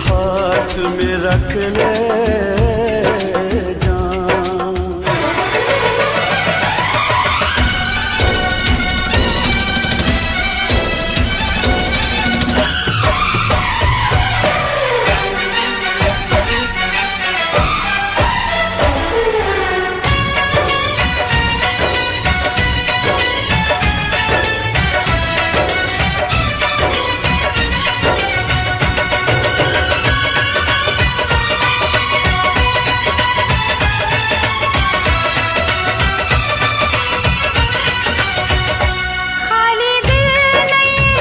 हाथ में रख ले खाली दिल लिए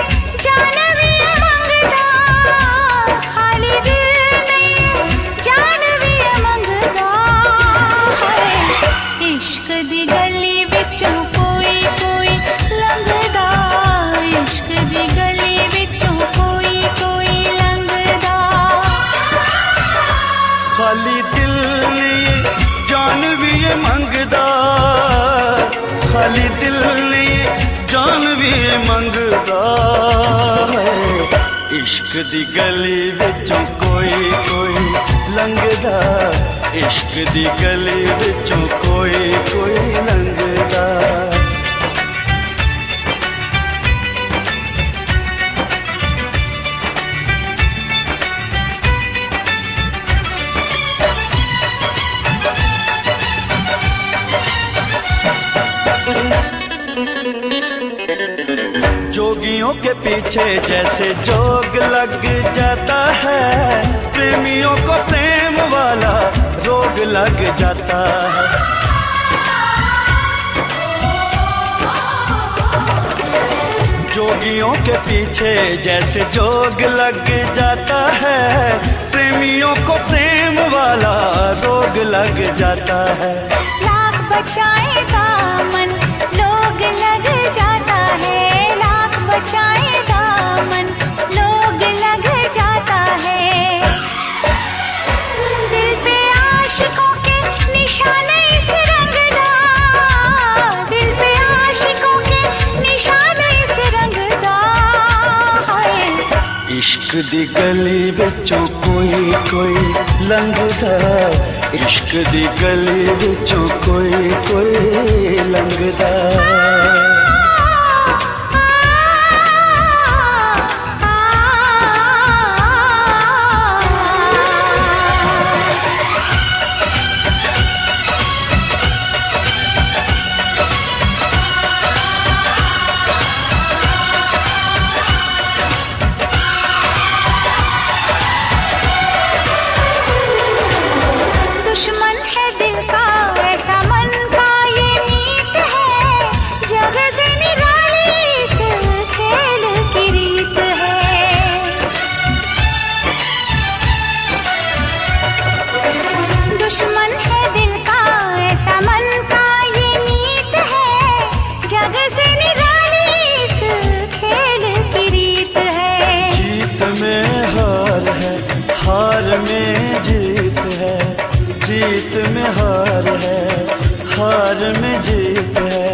जान भी ये मंगदा, खाली दिल लिए जान भी ये मंगदा है। इश्क दी गली विचों कोई कोई लंघदा, इश्क दी गली विचों कोई कोई लंघदा। जोगियों के पीछे जैसे जोग लग जाता है, प्रेमियों को प्रेम वाला रोग लग जाता है। जोगियों के पीछे जैसे जोग लग जाता है, प्रेमियों को प्रेम वाला रोग लग जाता है। लाख बचाए दामन लोग लग जाता है, लाख बचाए दामन लोग लग जाता है। दिल पे आशिकों के निशाने इस रंगदा, दिल पे आशिकों के निशाने इस रंगदा है। इश्क दी गली विचों कोई कोई लंघदा, इश्क दी गली विचों कोई कोई लंघदा। दुश्मन है दिल का ऐसा मन का ये मीत है, जग से निराली इस खेल की रीत है। दुश्मन है दिल का ऐसा मन का ये मीत है, जग से निराली इस खेल की रीत है। जीत में हार है, हार में जीत है, जीत में हार है, हार में जीत है।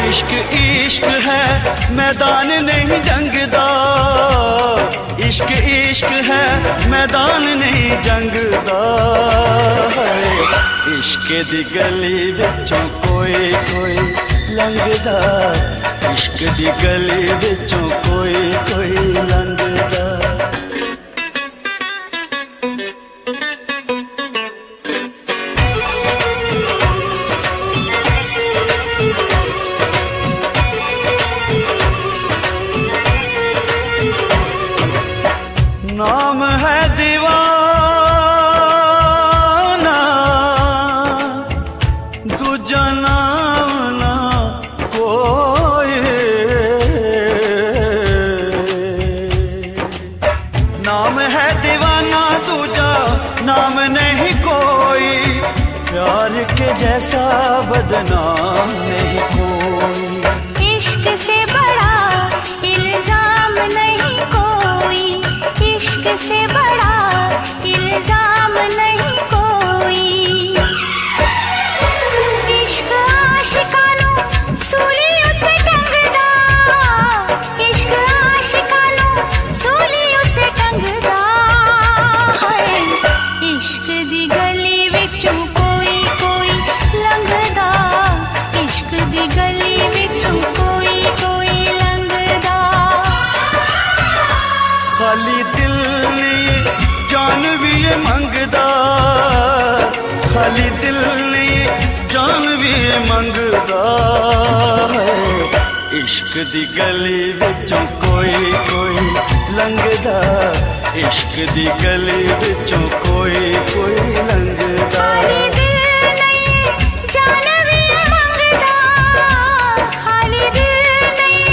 इश्क इश्क है मैदान नहीं जंगदा, इश्क इश्क है मैदान नहीं जंगदा है। इश्क दी गली विचों कोई कोई लंघदा, इश्क दी गली विचों कोई कोई लंघदा। नाम है दीवाना दूजा नाम ना कोई, नाम है दीवाना दूजा नाम नहीं कोई, प्यार के जैसा बदनाम नहीं कोई। इश्क से बड़ा इल्जाम नहीं कोई, इश्क से बड़ा इल्जाम नहीं कोई। इश्क आशिकानू सूली उत्ते टंगदा, इश्क आशिकानू सूली उत्ते मंगदा, खाली दिल नहीं जान भी मंगदा है। इश्क दी गली विचों कोई कोई लंघदा, इश्क दी गली विचों कोई कोई लंघदा। खाली दिल नहीं जान भी मंगदा, खाली दिल नहीं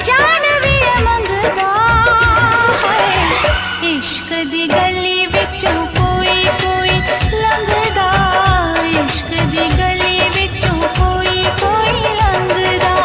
जान भी मंगदा है। इश्क दी गली विचों कोई कोई लंघदा, इश्क दी गली विचों कोई कोई लंघदा।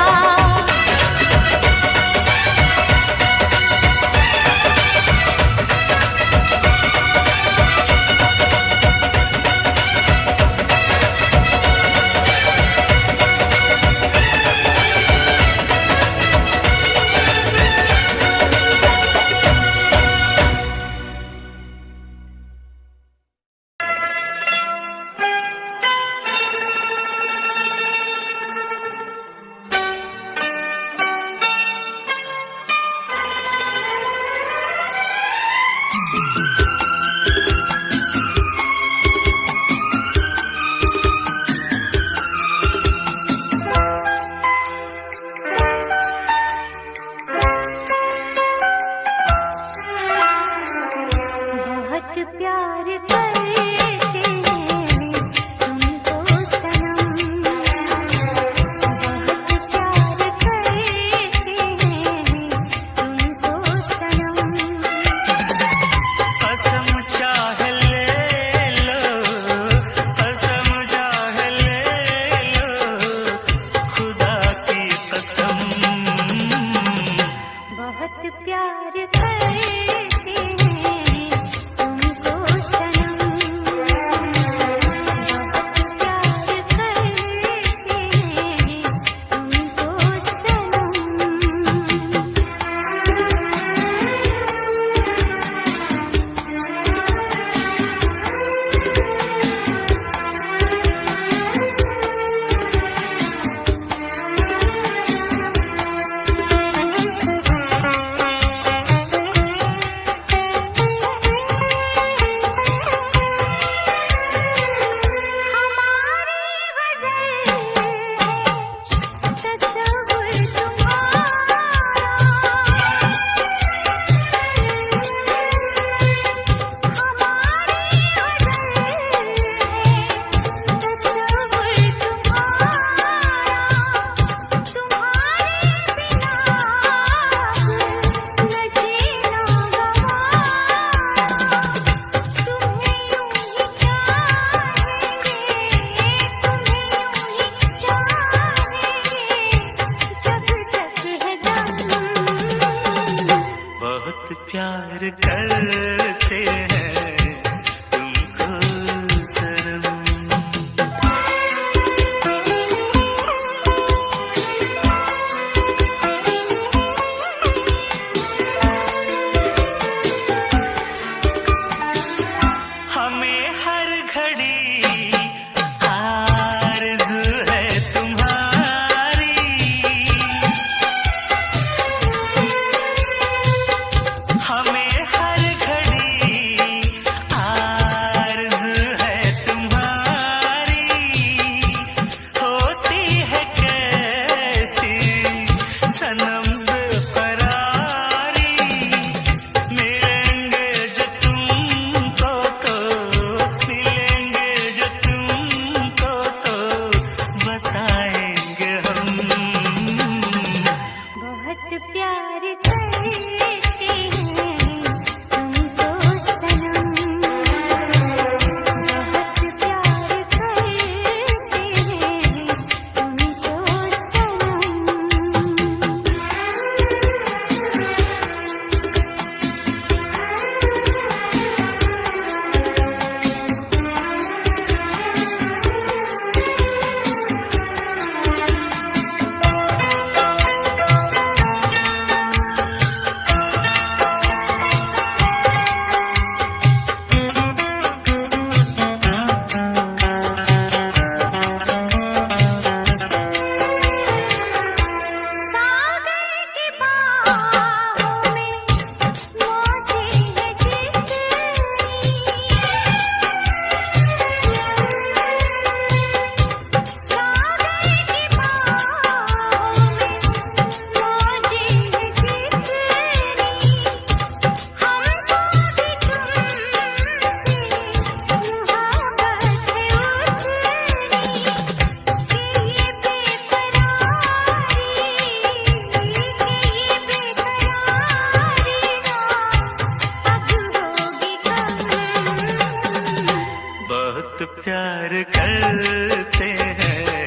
प्यार करते हैं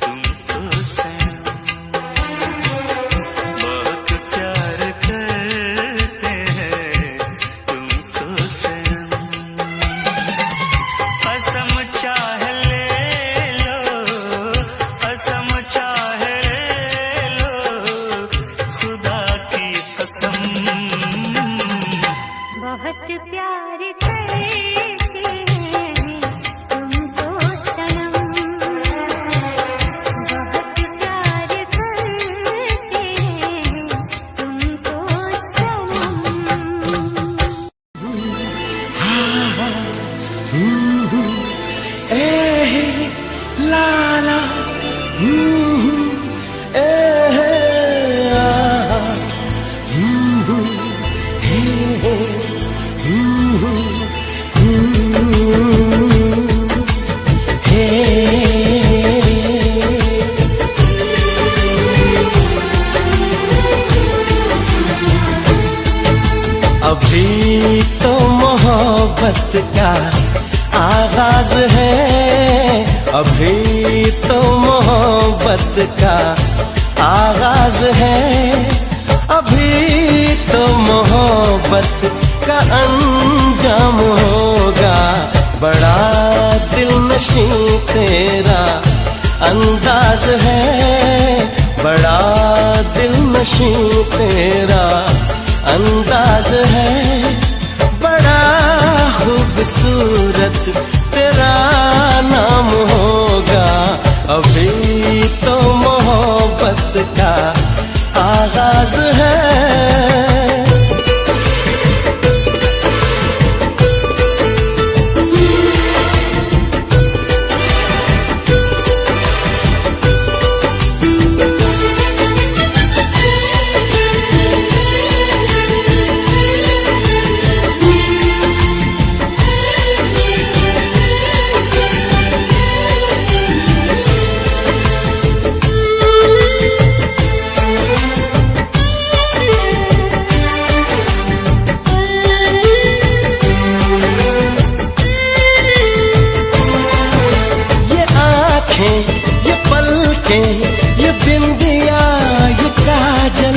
तुमको सनम, बहुत प्यार करते हैं तुमको सनम। कसम चाह ले लो, कसम चाह ले लो, खुदा की कसम। बहुत प्यार करते हैं तुमको सनम, बहुत प्यार करते हैं तुमको सनम। लाला अभी तो मोहब्बत का आगाज है, अभी तो मोहब्बत का आगाज है, अभी तो मोहब्बत का अंजाम होगा। बड़ा दिलनशीं तेरा अंदाज है, बड़ा दिलनशीं तेरा अंदाज है, बड़ा खूबसूरत तेरा नाम होगा। अभी तो मोहब्बत का आगाज है। ये पलकें, ये बिंदिया, ये काजल,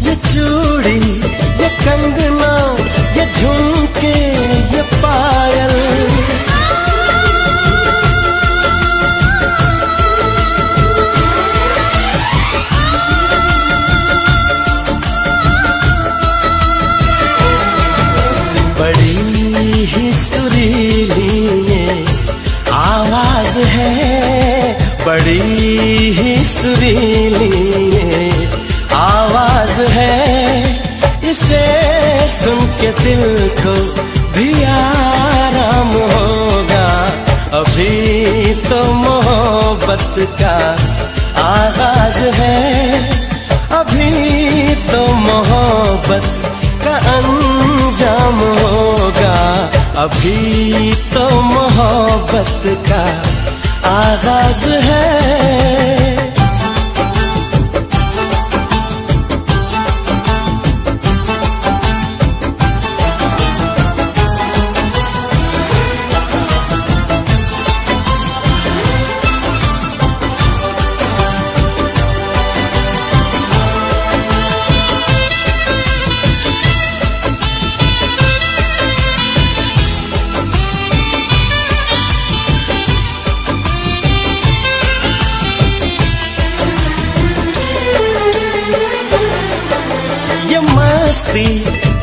ये चूड़ी, ये कंगना, ये झुमके, ये पायल, बड़ी ही सुरीली ये आवाज है, बड़ी ही सुरीली ये आवाज है। इसे सुन के दिल को भी आराम होगा। अभी तो मोहब्बत का आगाज है, अभी तो मोहब्बत का अंजाम होगा। अभी तो मोहब्बत का आगाज है।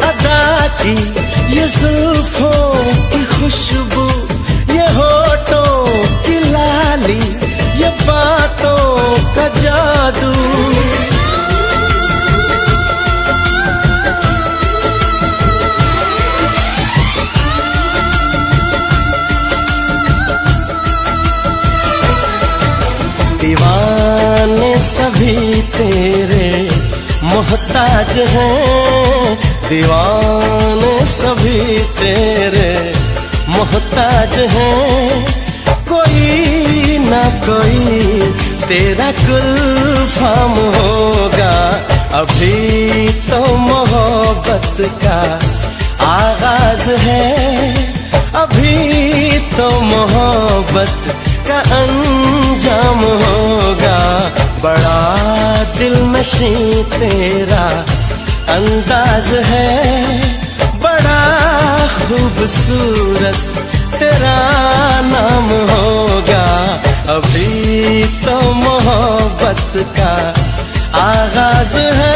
अदा की ये जुल्फों की खुशबू, ये होठों की लाली, ये बातों का जादू, दीवाने सभी तेरे मोहताज हैं, दीवाने सभी तेरे मोहताज हैं। कोई ना कोई तेरा गुलफाम होगा। अभी तो मोहब्बत का आगाज है, अभी तो मोहब्बत का अंजाम होगा। बड़ा दिलनशीं तेरा अंदाज है, बड़ा खूबसूरत तेरा नाम होगा। अभी तो मोहब्बत का आगाज है।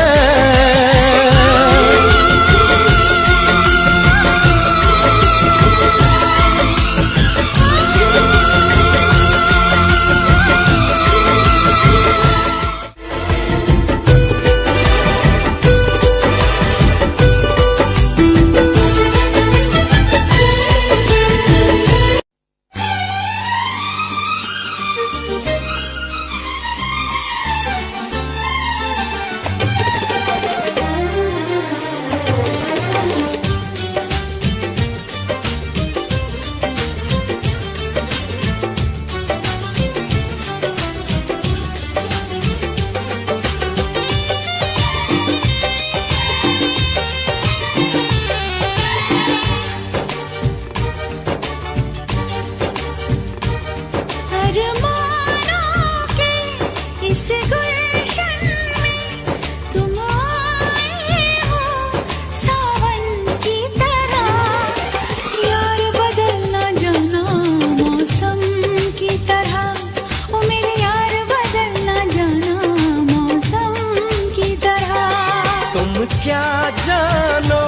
क्या जानो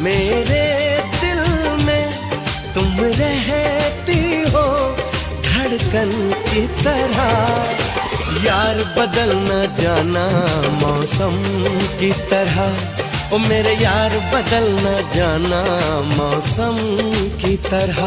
मेरे दिल में तुम रहती हो धड़कन की तरह। यार बदल न जाना मौसम की तरह, ओ मेरे यार बदल न जाना मौसम की तरह।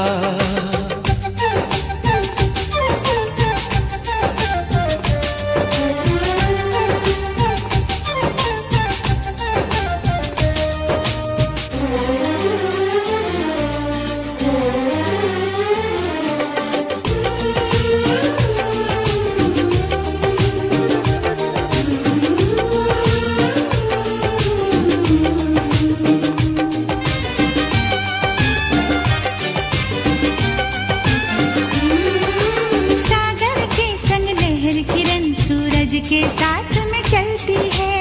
के साथ में चलती है,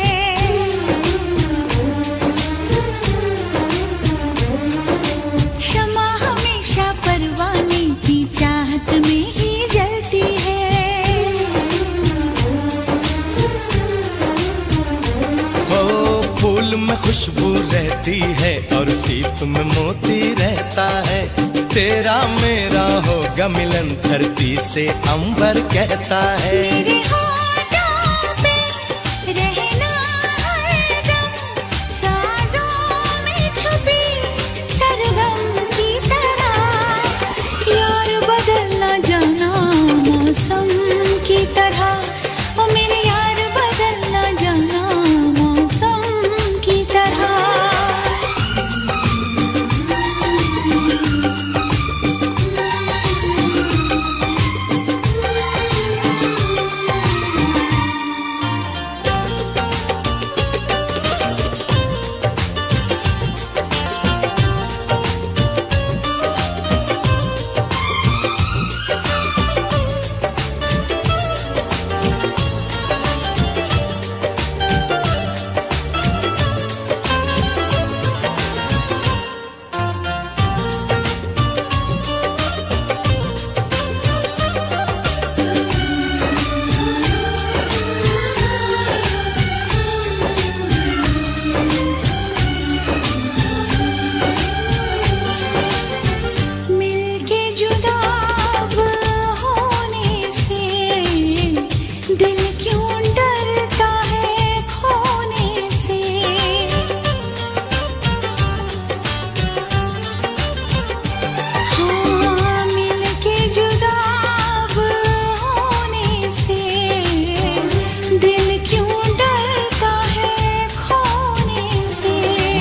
शमा हमेशा परवाने की चाहत में ही जलती है। ओ फूल में खुशबू रहती है और सीप में मोती रहता है। तेरा मेरा होगा मिलन धरती से अंबर कहता है। मेरे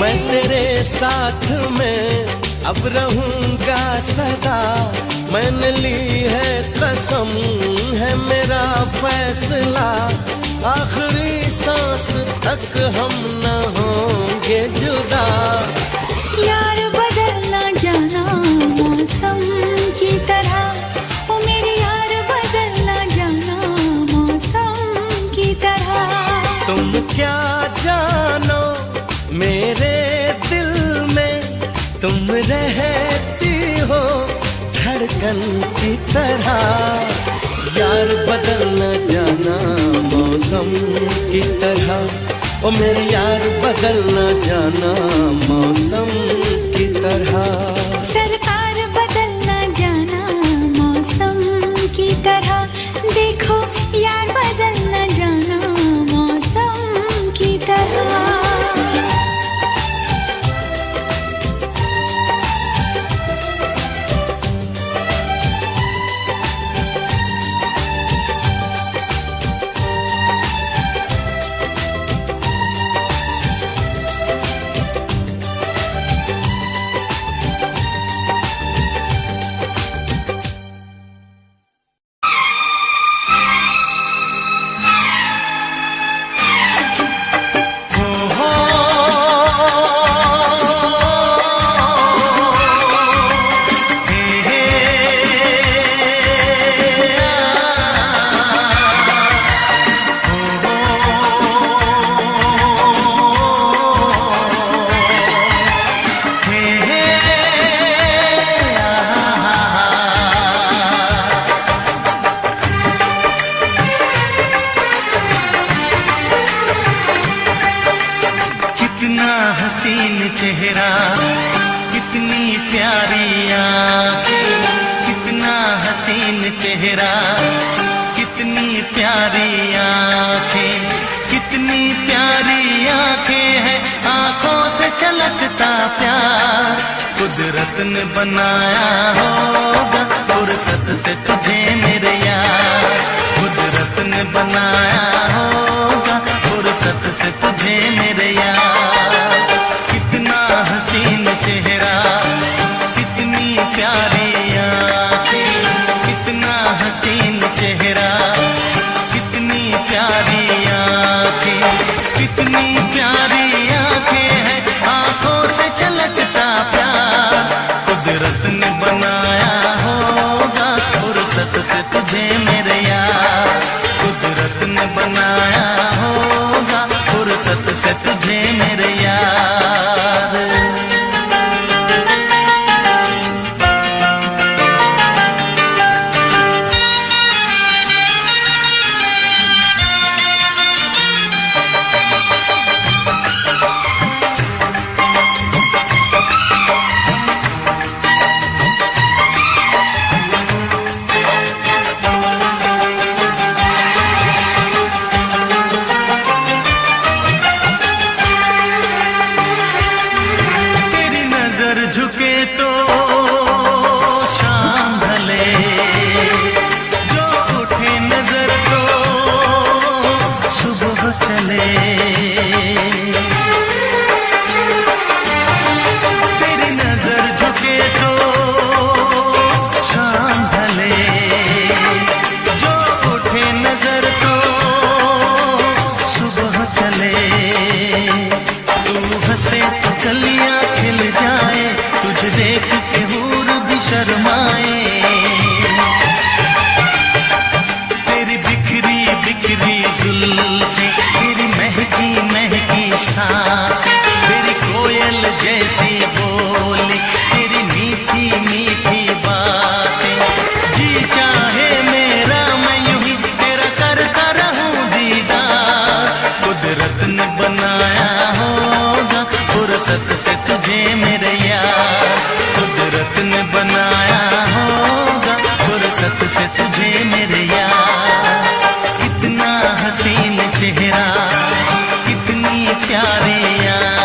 मैं तेरे साथ में अब रहूंगा सदा। मैंने ली है कसम है मेरा फैसला, आखिरी सांस तक हम न होंगे जुदा। यार बदलना जाना मौसम की तरह। धड़कन की तरह। यार बदल न जाना मौसम की तरह, ओ मेरे यार बदल न जाना मौसम की तरह। सरकार बदल न जाना मौसम की तरह, देखो यार बदल न जाना मौसम की तरह। हसीन चेहरा, कितनी प्यारी आँखें, कितना हसीन चेहरा, कितनी प्यारी आँखें, कितनी प्यारी आँखें हैं, आँखों से छलकता प्यार। कुदरत ने बनाया होगा फुर्सत से तुझे मेरे यार, कुदरत ने बनाया होगा फुर्सत से तुझे मेरे यार। कितना हसीन चेहरा, कितनी प्यारी आँखें, कितना हसीन चेहरा, कितनी प्यारी आँखें, कितनी प्यारी आँखें हैं, आँखों से छलकता प्यार। कुदरत ने बनाया होगा फुर्सत से तुझे मेरे यार, कुदरत ने बनाया होगा फुर्सत से तुझे मेरे यार। झुके तो शाम ढले, जो उठे नजर तो सुबह चले। तेरी नजर झुके तो शाम ढले, जो उठे नजर तो सुबह चले। तू हंसे तो कलियां खिल जाए, तुझे देख के हूर भी शर्माए। तेरी बिखरी बिखरी जुल्फें, तेरी महकी महकी सांसें, तेरी कोयल जैसी बोली, तेरी मीठी मीठी बातें। जी चाहे मेरा मैं यूं ही तेरा करता रहूं दीदार। कुदरत ने बनाया होगा फुर्सत से तुझे मेरे यार, कुदरत ने बनाया होगा फुर्सत से तुझे मेरे यार। कितना हसीन चेहरा, कितनी प्यारी आँखें,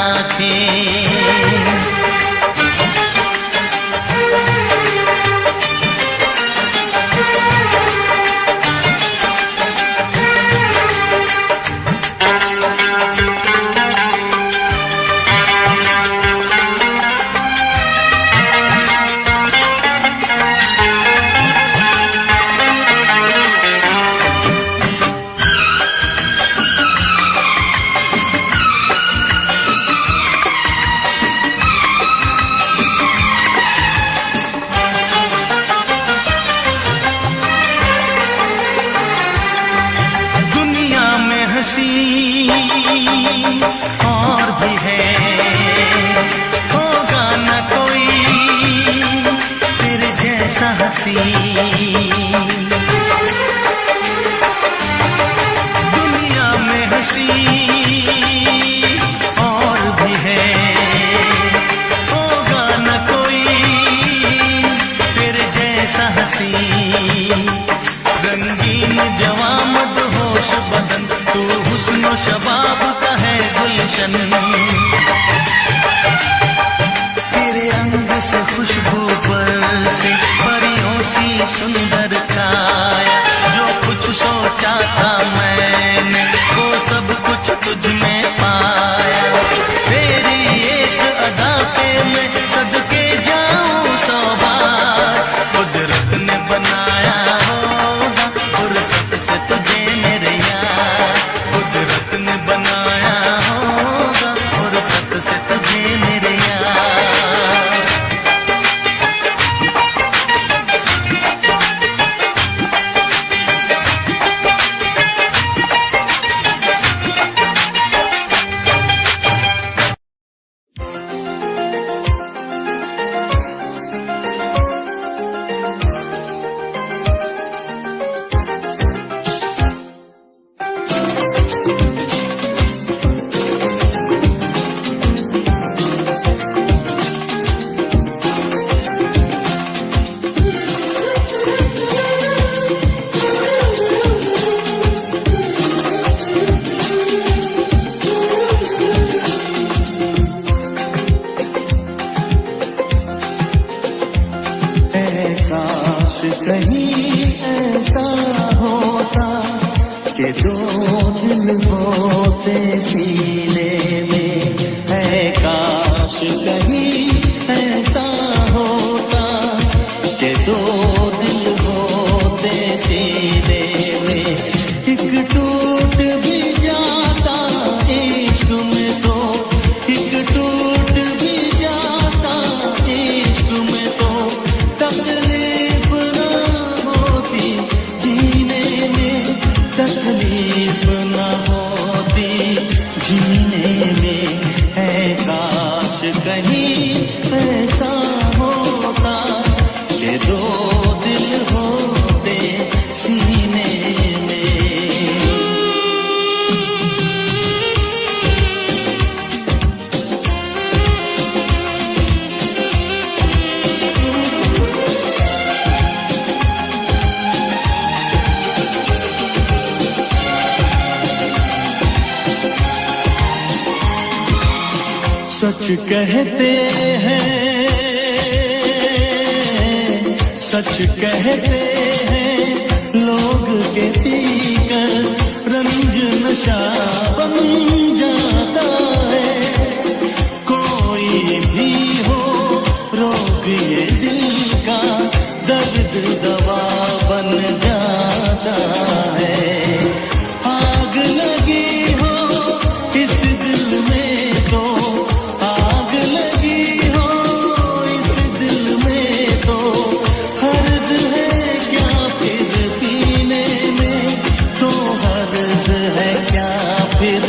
हंसी। दुनिया में हंसी और भी है, होगा न कोई तेरे जैसा हंसी। रंगीन जवां मदहोश बदन, तू हुस्न शबाब का है गुलशन। तेरे अंग से खुशबू बरसे, परियों सी सुंदर काया। जो कुछ सोचा था मैंने वो सब कुछ तुझ में पाया। तेरी एक अदा पे मैं सदके जाऊं 100 बार। कुदरत ने बनाया होगा फुर्सत से तुझे मेरे यार। कुदरत ने बनाया होगा फुर्सत से तुझे मेरे यार। कहीं ऐसा होता कि 2 दिल होते सीने में। है काश कहीं ऐसा होता कि 2 दिल होते सीने में। एक टूट भी जाता इश्क में तो, एक टूट भी जाता इश्क में तो। तकलीफ न होती जीने में, तकलीफ न होती जीने में। है काश कहीं ऐसा होता कि 2 दिल होते सीने में। सच कहते हैं, सच कहते हैं लोग के पीकर रंज नशा बन जाता है। कोई भी हो रोग ये दिल का, दर्द दवा बन जाता है। आग लगी हो इस दिल में तो, आग लगी हो इस दिल में तो। हर्ज है क्या फिर पीने में, तो हर्ज है क्या फिर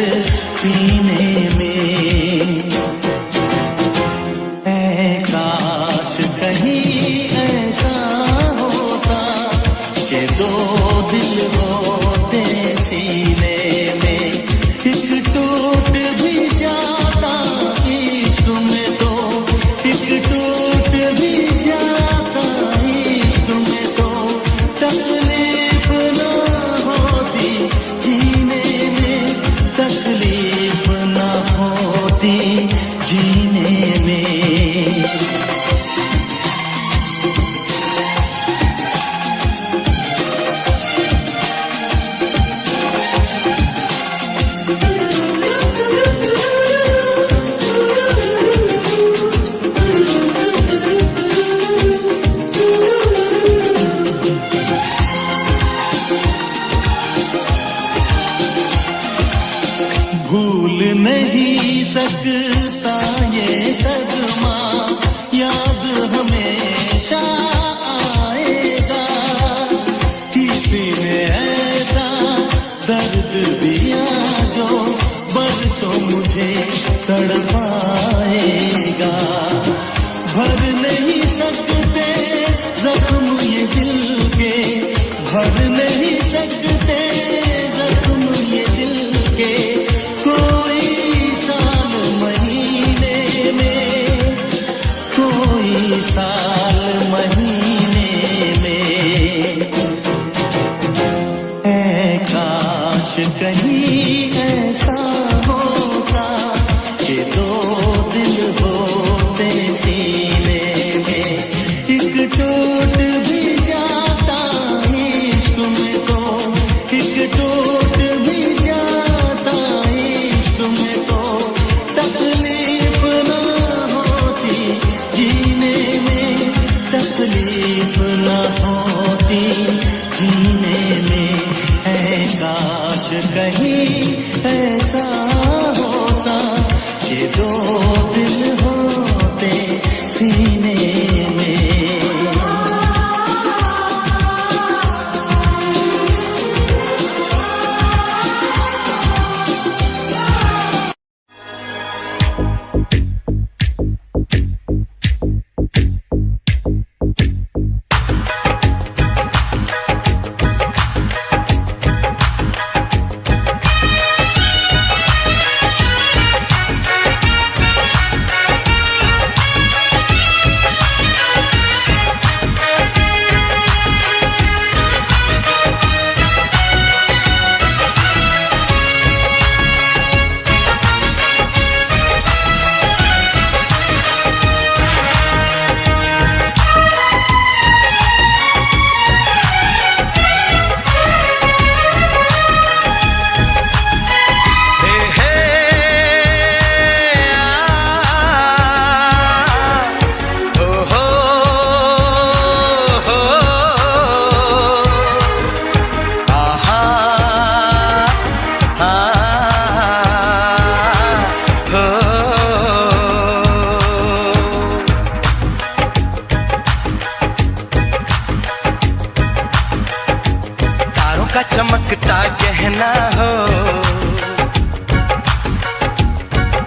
का चमकता गहना हो,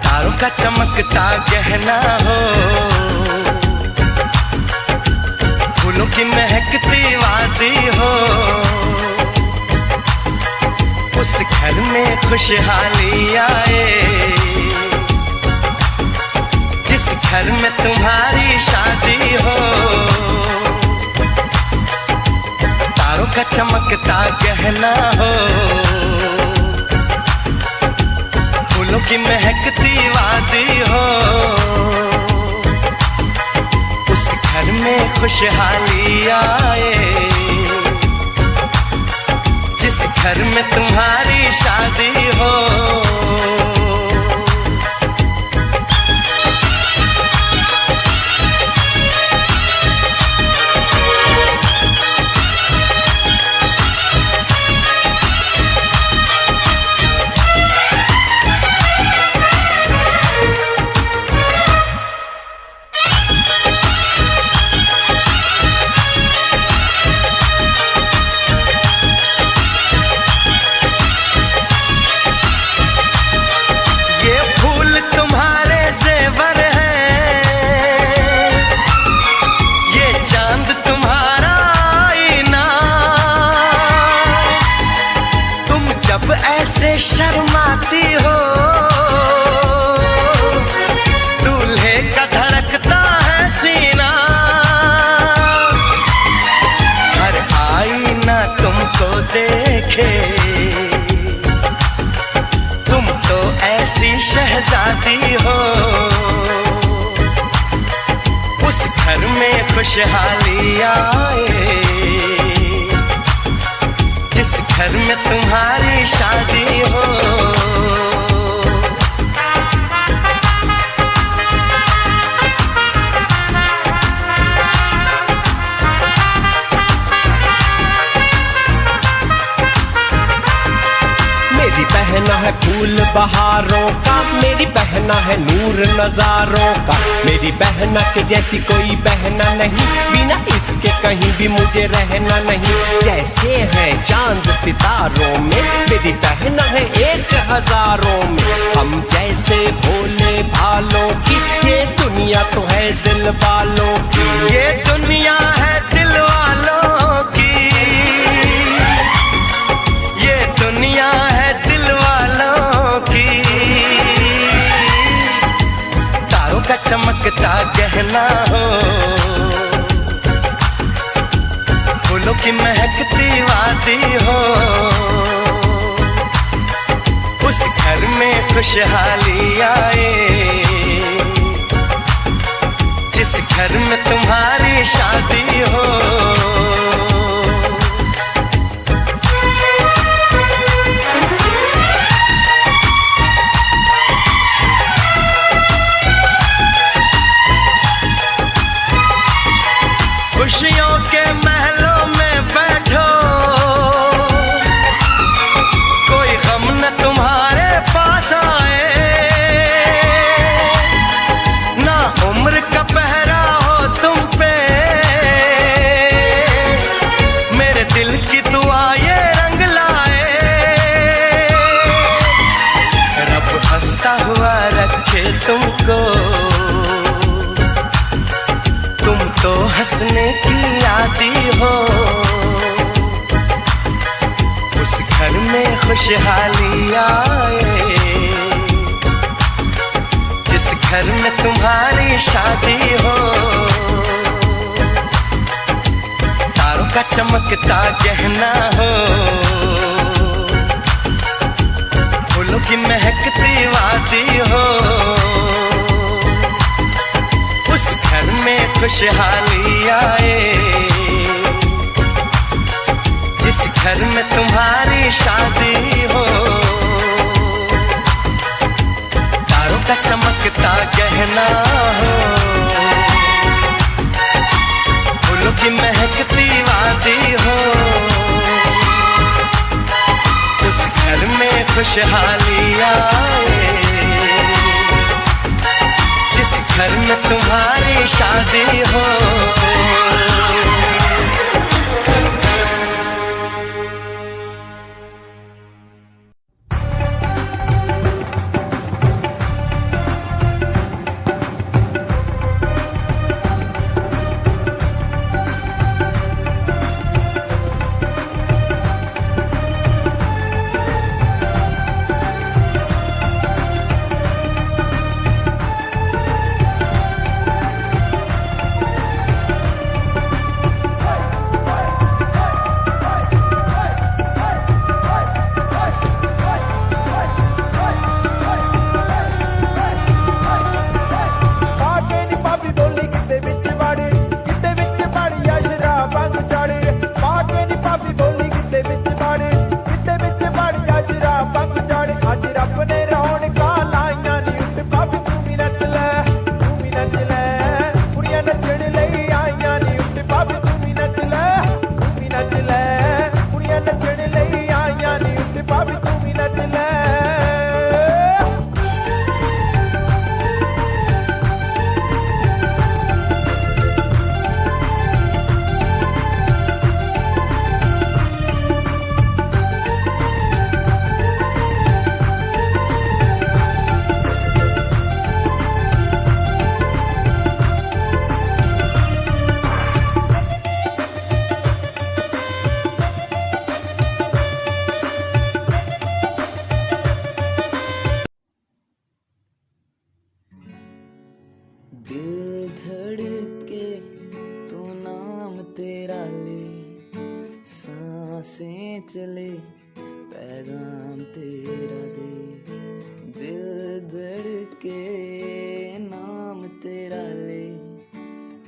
तारों का चमकता गहना हो, फूलों की महकती वादी हो, उस घर में खुशहाली आए जिस घर में तुम्हारी शादी हो। तारों का चमकता गहना हो, फूलों की महकती वादी हो, उस घर में खुशहाली आए जिस घर में तुम्हारी शादी हो। ऐसे शर्माती हो, दूल्हे का धड़कता है सीना, हर आईना तुमको देखे, तुम तो ऐसी शहजादी हो, उस घर में खुशहाली आए जिस घर में तुम्हारी शादी हो। मेरी बहना है फूल बहारों का, मेरी बहना है नूर नजारों का, मेरी बहना के जैसी कोई बहना नहीं, बिना इसके कहीं भी मुझे रहना नहीं। जैसे है चांद सितारों में, मेरी बहना है 1000 में, हम जैसे भोले भालों की, ये दुनिया तो है दिल वालों की, ये दुनिया है दिल वालों की, ये दुनिया है दिल वालों की। तारों का चमकता गहना हो, फूलों की महकती वादी हो, उस घर में खुशहाली आए जिस घर में तुम्हारी शादी हो। खुशियों के महलों में बैठो, कोई गम न तुम्हारे पास आए, ना उम्र का पहरा हो तुम पे, मेरे दिल की दुआ ये रंग लाए, रब हंसता हुआ रखे तुमको, तुम तो हंसने की आदी हो, उस घर में खुशहाली आए जिस घर में तुम्हारी शादी हो। तारों का चमकता गहना हो, फूलों की महकती वादी हो, उस घर में खुशहाली आए जिस घर में तुम्हारी शादी हो। तारों का चमकता गहना हो, फूलों की महकती वादी हो, उस घर में खुशहाली आए जिस घर में तुम्हारी शादी हो। सांसें चले पैगाम तेरा दे, दिल धड़के नाम तेरा ले,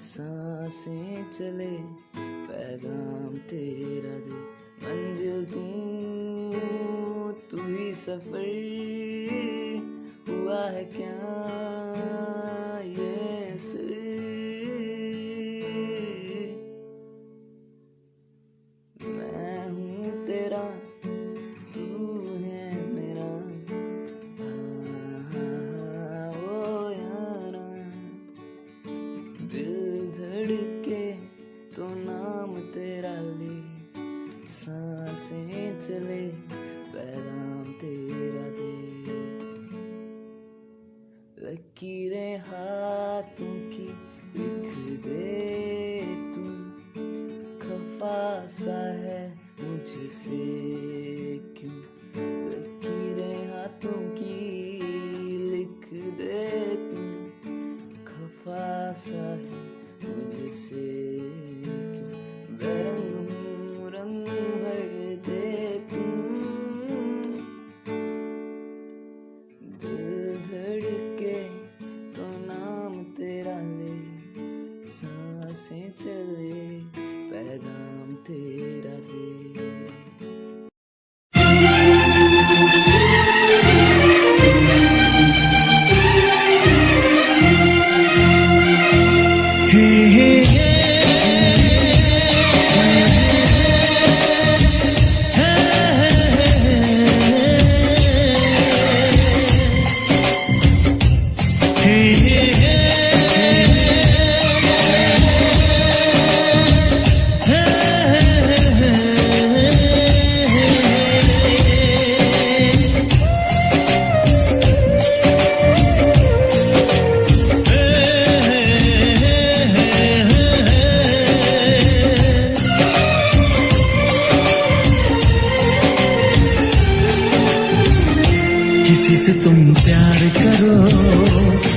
सांसें चले पैगाम तेरा दे, मंजिल तू ही सफर हुआ है क्या ये सिर, मैं हूँ तेरा तू है मेरा, ओ यारा, दिल धड़के तो नाम तेरा ले, सांसें चले पैगाम तेरा दे, लकीरें हाथों की लिख दे तू, खफा सा है मुझसे क्यों, लकीरें हाथों की लिख दे तू, खफा सा है मुझसे क्यों, बेरंग हूँ रंग भर दे तू, दिल धड़के तो नाम तेरा ले, सांसें चले पैगाम तेरा दे। किसी से तुम प्यार करो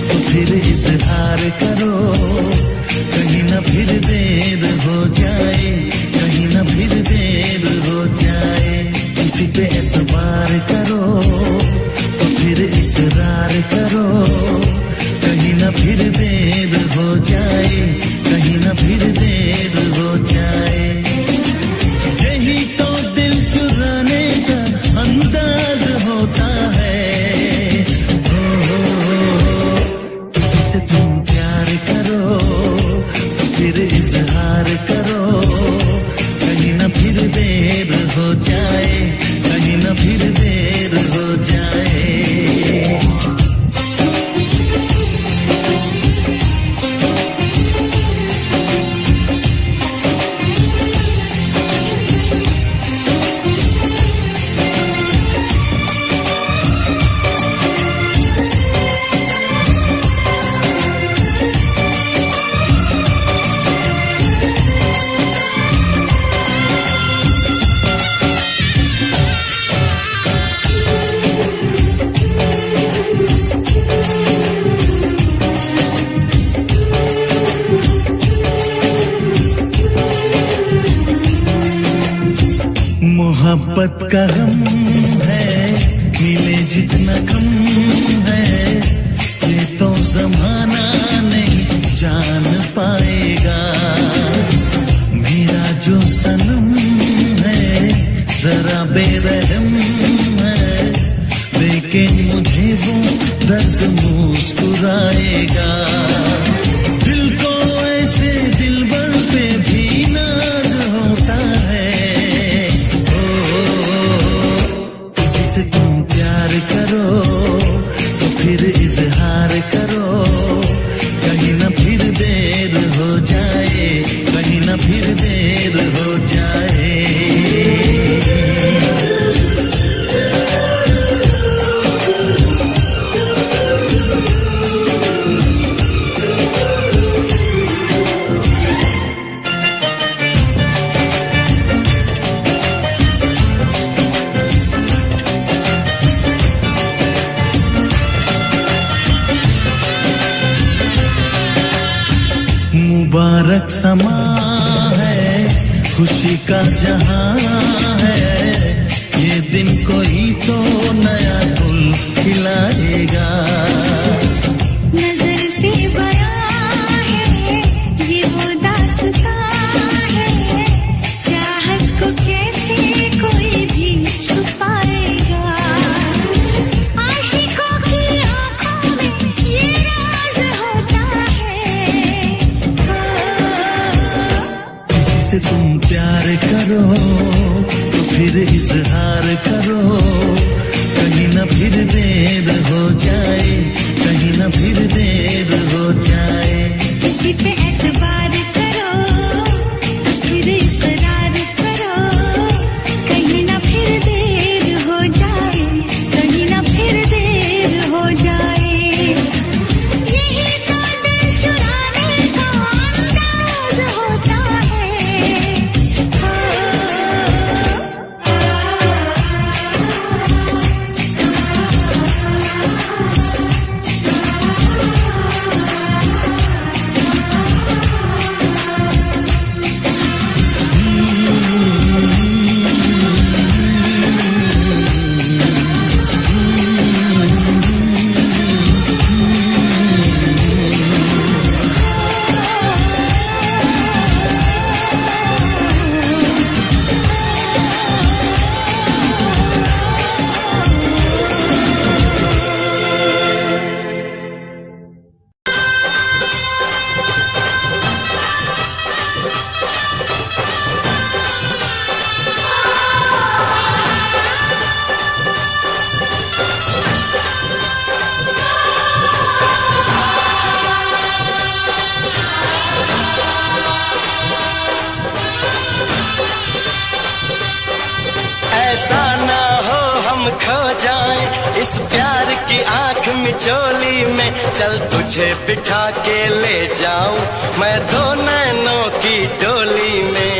तो फिर इजहार करो, कहीं ना फिर देर हो जाए, कहीं ना फिर देर हो जाए, किसी पे एतबार करो तो फिर इकरार करो, कहीं ना फिर देर हो जाए, कहीं ना फिर देर हो जाए, यही तो दिल चुराने का अंदाज होता है। किसी से तुम प्यार करो तो फिर इजहार करो, कहीं ना फिर देर हो जाए, कहीं ना फिर देर हो जाए। मोहब्बत का गम है, मिले जितना कम है, ये तो जमाना नहीं जान पाएगा, मेरा जो सनम है जरा बेरहम है, लेकिन मुझे वो दर्द मुस्कुराएगा, दिल को ऐसे दिलबर पे भी नाज होता है। किसी से तुम प्यार करो तो फिर इजहार करो, कहीं ना फिर देर हो जाए, कहीं ना फिर देर हो जाए। का जहां है, ये दिन कोई तो नया गुल खिलाएगा। नजर से बयां है ये वो दास्तां है, चाहत को कैसे कोई भी छुपाएगा। आशिकों की आंखों में ये राज होता है। किसी से तुम प्यार करो तो फिर इजहार करो, कहीं ना फिर देर हो जाए, कहीं ना फिर देर हो जाए। किसी पे एतबार करो तो फिर इकरार करो, कहीं ना फिर देर हो जाए, कहीं ना फिर देर हो जाए। यही तो दिल चुराने का अंदाज होता है। ऐसा ना हो हम खो जाएं इस प्यार की आंख मिचोली में, चल तुझे बिठा के ले जाऊं मैं दो नैनों की डोली में।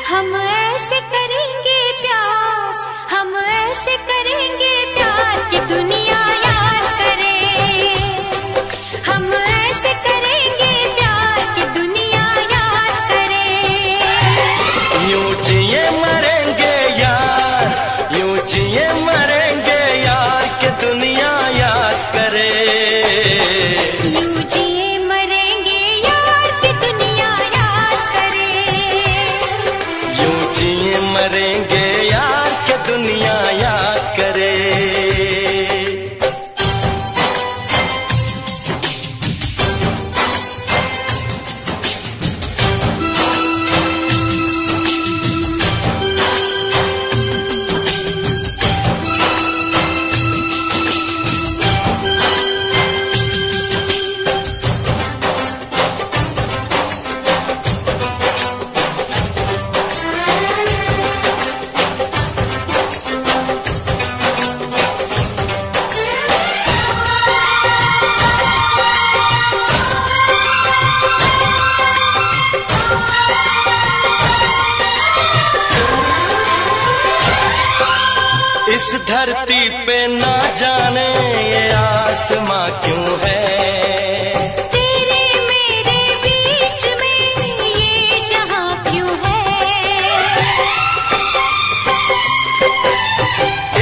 हम ऐसे करेंगे प्यार, हम ऐसे करेंगे प्यार कि दुनिया याद करे। हम ऐसे करेंगे प्यार कि दुनिया याद करे। यूं जिए मरेंगे यार, यूं जिए मरेंगे यार कि दुनिया याद करे। यूं जिए मरेंगे यार कि दुनिया याद करे। यूं जिए मरेंगे यार कि दुनिया याद करे। इस धरती पे ना जाने ये आसमां क्यों है, तेरे मेरे बीच में ये जहां क्यों है।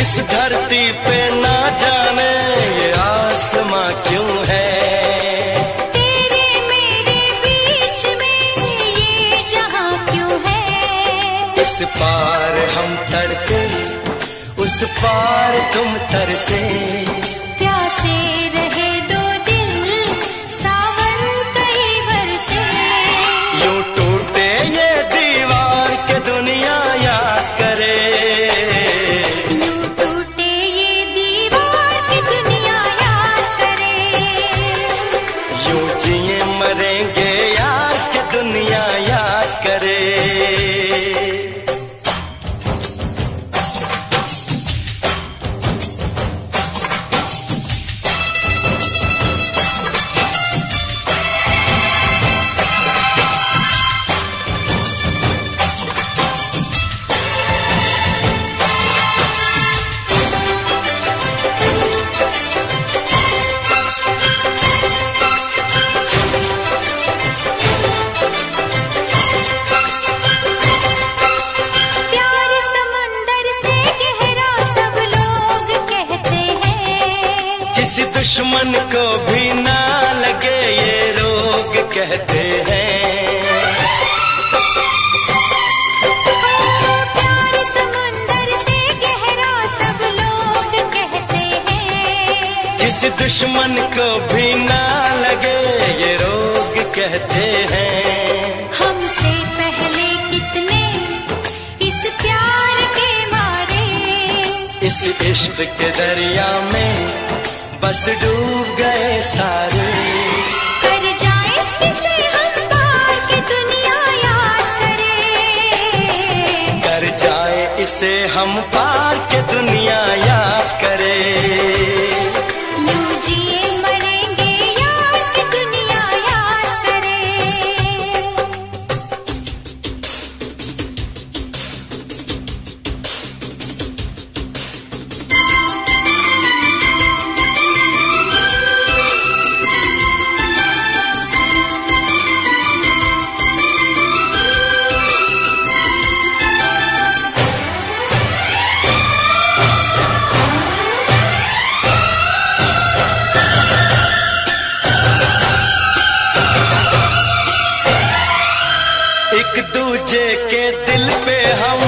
इस धरती पे ना जाने ये आसमां क्यों है। तेरे मेरे बीच में ये जहां क्यों है। इस पार हम तड़के, उस पार तुम तरसे, प्यासे रहे दो दिल सावन कई बरसे। यूं टूटे ये दीवार के दुनिया याद करे। यूं टूटे ये दीवार की दुनिया याद करे। यूं जिए मरेंगे यार कि दुनिया याद करे। कहते हैं। प्यार समुंदर से गहरा सब लोग कहते हैं। किसी दुश्मन को भी ना लगे ये रोग कहते हैं। हमसे पहले कितने इस प्यार के मारे, इस इश्क के दरिया में बस डूब गए सारे। कर जाए इसे हम पार कि दुनिया याद करे। कर जाए इसे हम पार के दुनिया याद करे। यूं जिए मरेंगे यार कि दुनिया याद करे। एक दूजे के दिल पे हम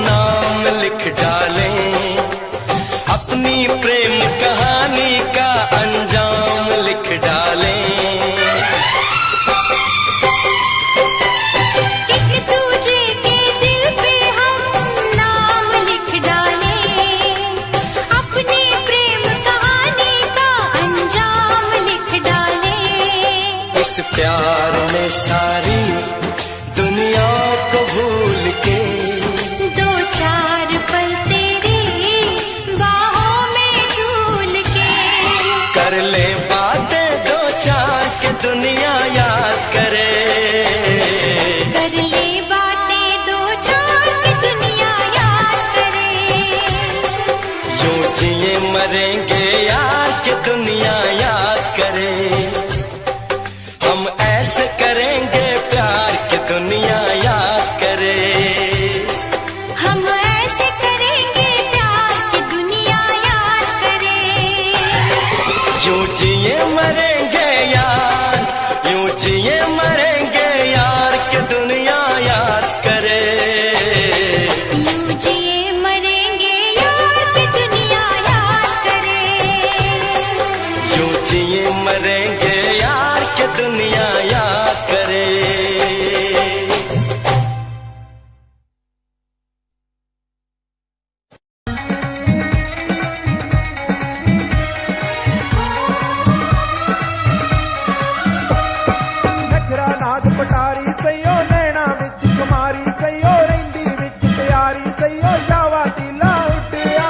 नाम लिख डालें, अपनी प्रेम कहानी का अंजाम लिख डालें। एक दूजे के दिल पे हम नाम लिख डालें, अपनी प्रेम कहानी का अंजाम लिख डालें। इस प्यार में सारी दुनिया को भूल के दो चार पल तेरी बाहों में झूल के कर ले बातें दो चार के दुनिया याद करे। कर ले बातें दो चार की दुनिया याद करे। यूं जिए मरेंगे यार के दुनिया याद करे। हम ऐसे करेंगे प्यार की दुनिया याद करे। हम ऐसे करेंगे प्यार की दुनिया याद करे। यूं जिए मरेंगे यार, यूं जिए मरेंगे यार के दुनिया याद करे। यूं जिए मरेंगे यार की दुनिया याद करे। यूं जिए मरेंगे यार के दुनिया याद करे। नखरा नाग पटारी सईओ नैना विच कुमारी सईओ रहिंदी विच प्यारी सईओ शावा दिला उड्डिया।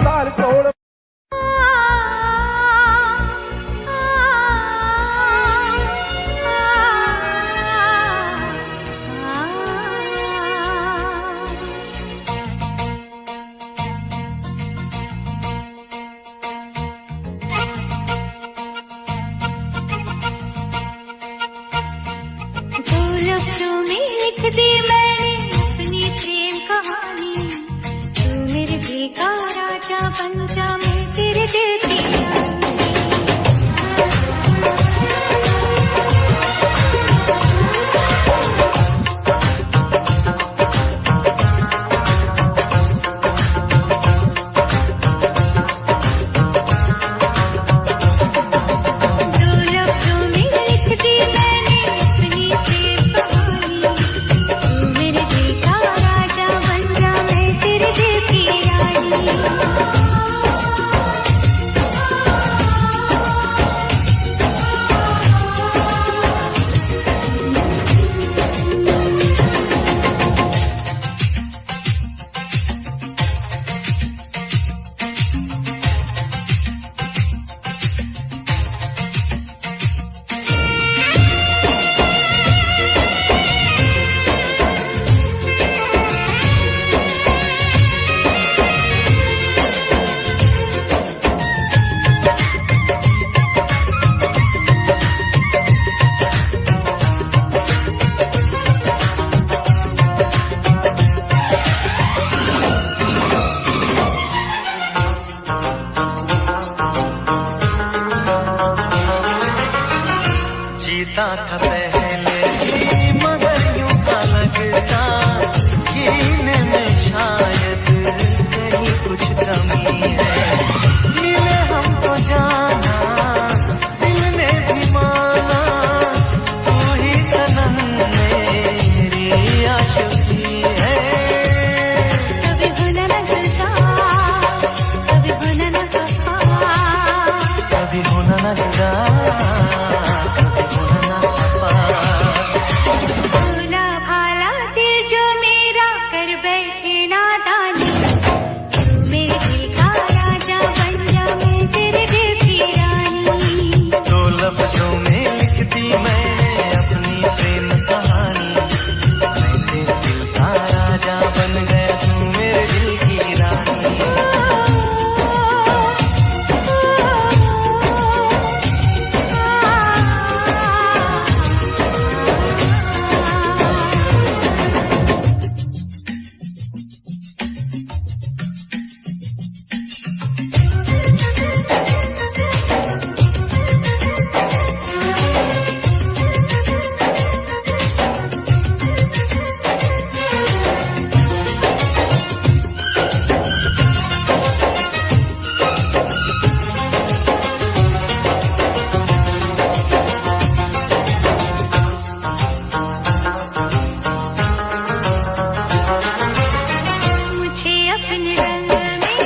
साल सोल दो लफ्जों में लिख दी मैंने अपनी प्रेम कहानी। तू मेरे दिल का राजा बन जा, मैं तेरे दिल की रानी। दो लफ्जों में लिख दी मैंने अपनी प्रेम कहानी। तू था पहले ही, मगर यूं था लगता जीने में शायद कहीं कुछ कमी है। मिले हमको जाना दिल ने भी माना, तू ही सनम मेरी आशिकी है। कभी होना न जुदा, कभी होना न खफा, कभी होना न जुदा, कभी होना न खफा। भोला भाला दिल जो मेरा कर बैठे नादानी, तू मेरे दिल का राजा बन जा, मैं तेरे दिल की रानी। दो लफ्जों में लिख दी मैंने अपनी प्रेम कहानी, मैं तेरे दिल का राजा बन गया, तू मेरे दिल की रानी। मुझे अपने रंग में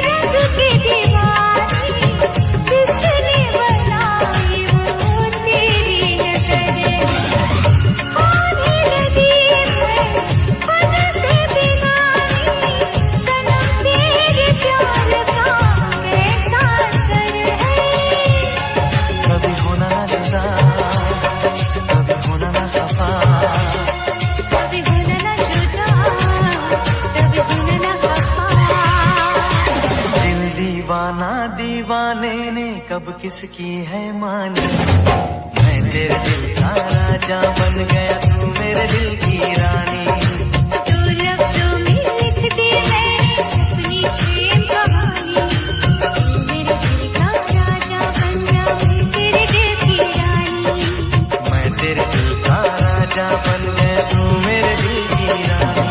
रंग के दीवानी, किसने बनाई वो तेरी नजर। आने लगी है खुद से बिगाड़ी, सनम तेरे प्यार का कैसा असर है। कभी होना न जुदा, कभी होना न खफा, कभी होना न जुदा, कभी होना न खफा। दिल दीवाना दीवाने ने कब किसकी है मानी, मैं तेरे दिल का राजा बन गया, तू मेरे दिल की रानी। तू लफ्जों में लिख दी मैंने अपनी प्रेम कहानी, तू मेरे दिल का राजा बन जा, मैं तेरे दिल की रानी। मैं तेरे दिल का राजा बन गया, तू मेरे दिल की रानी।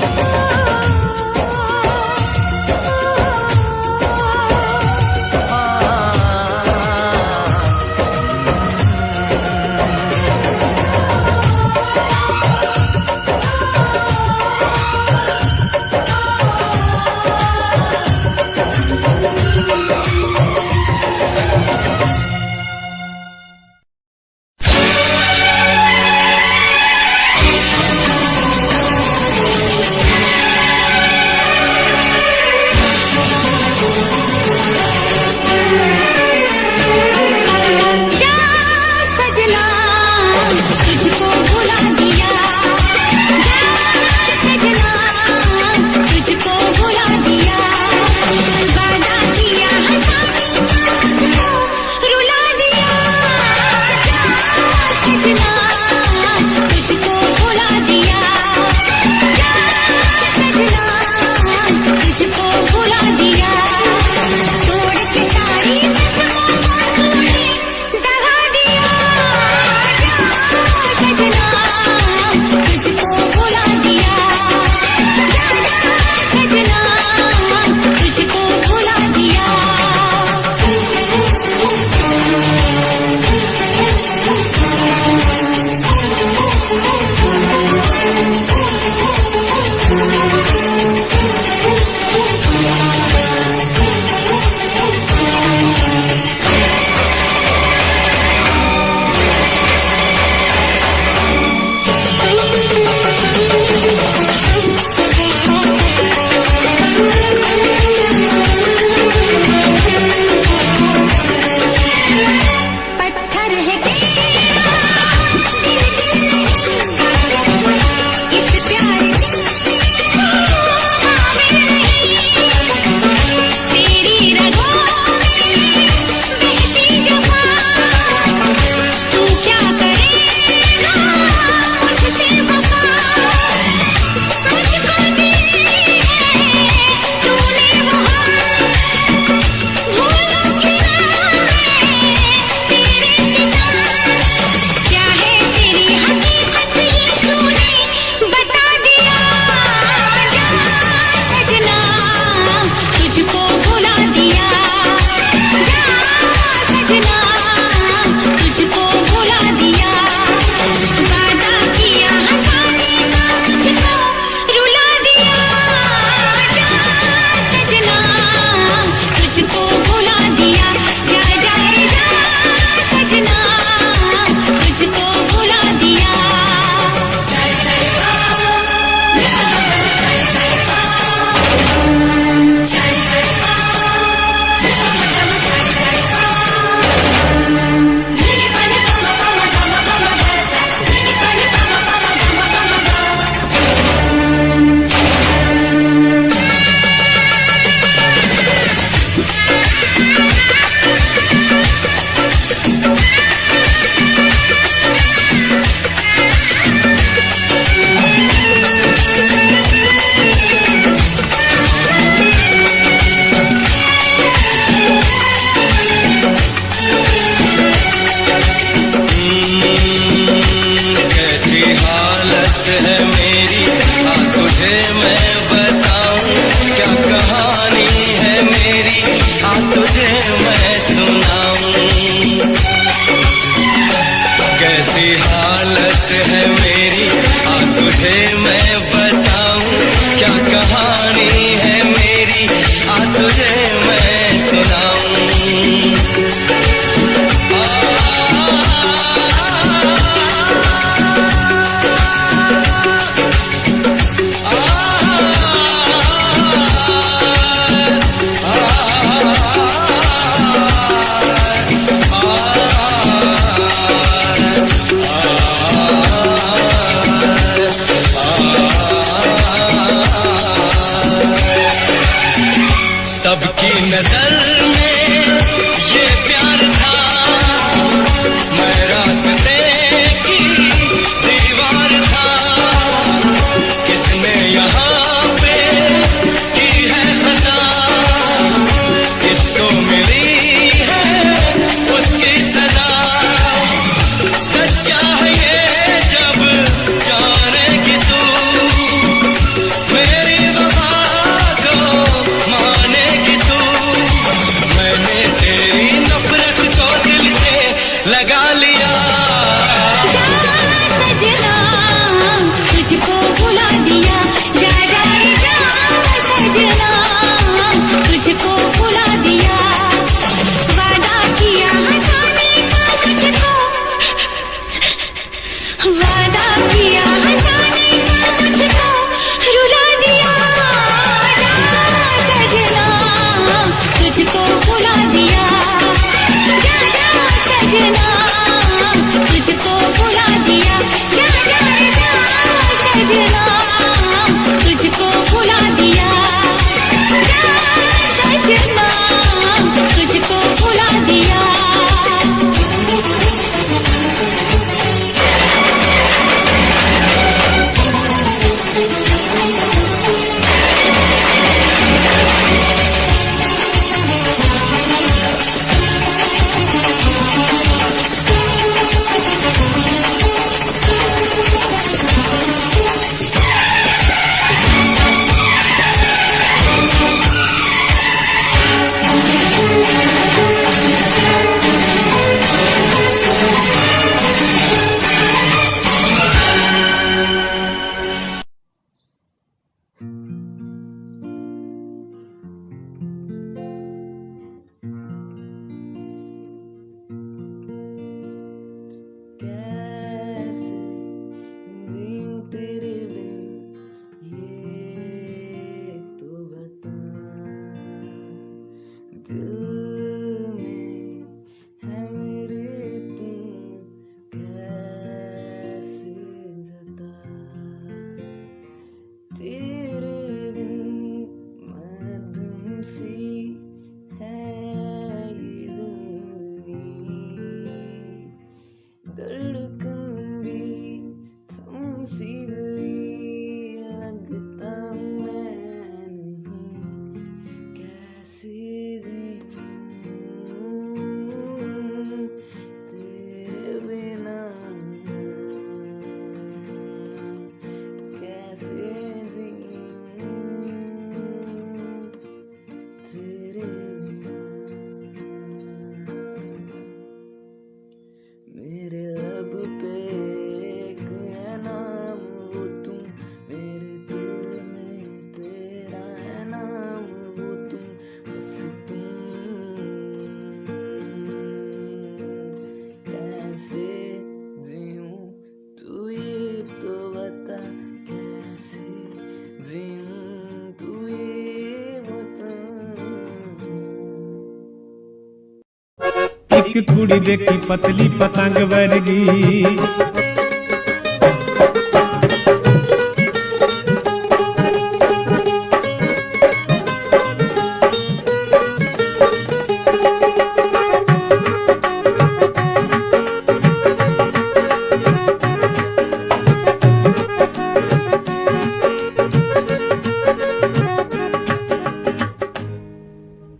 एक कुड़ी देखी पतली पतंग वर्गी,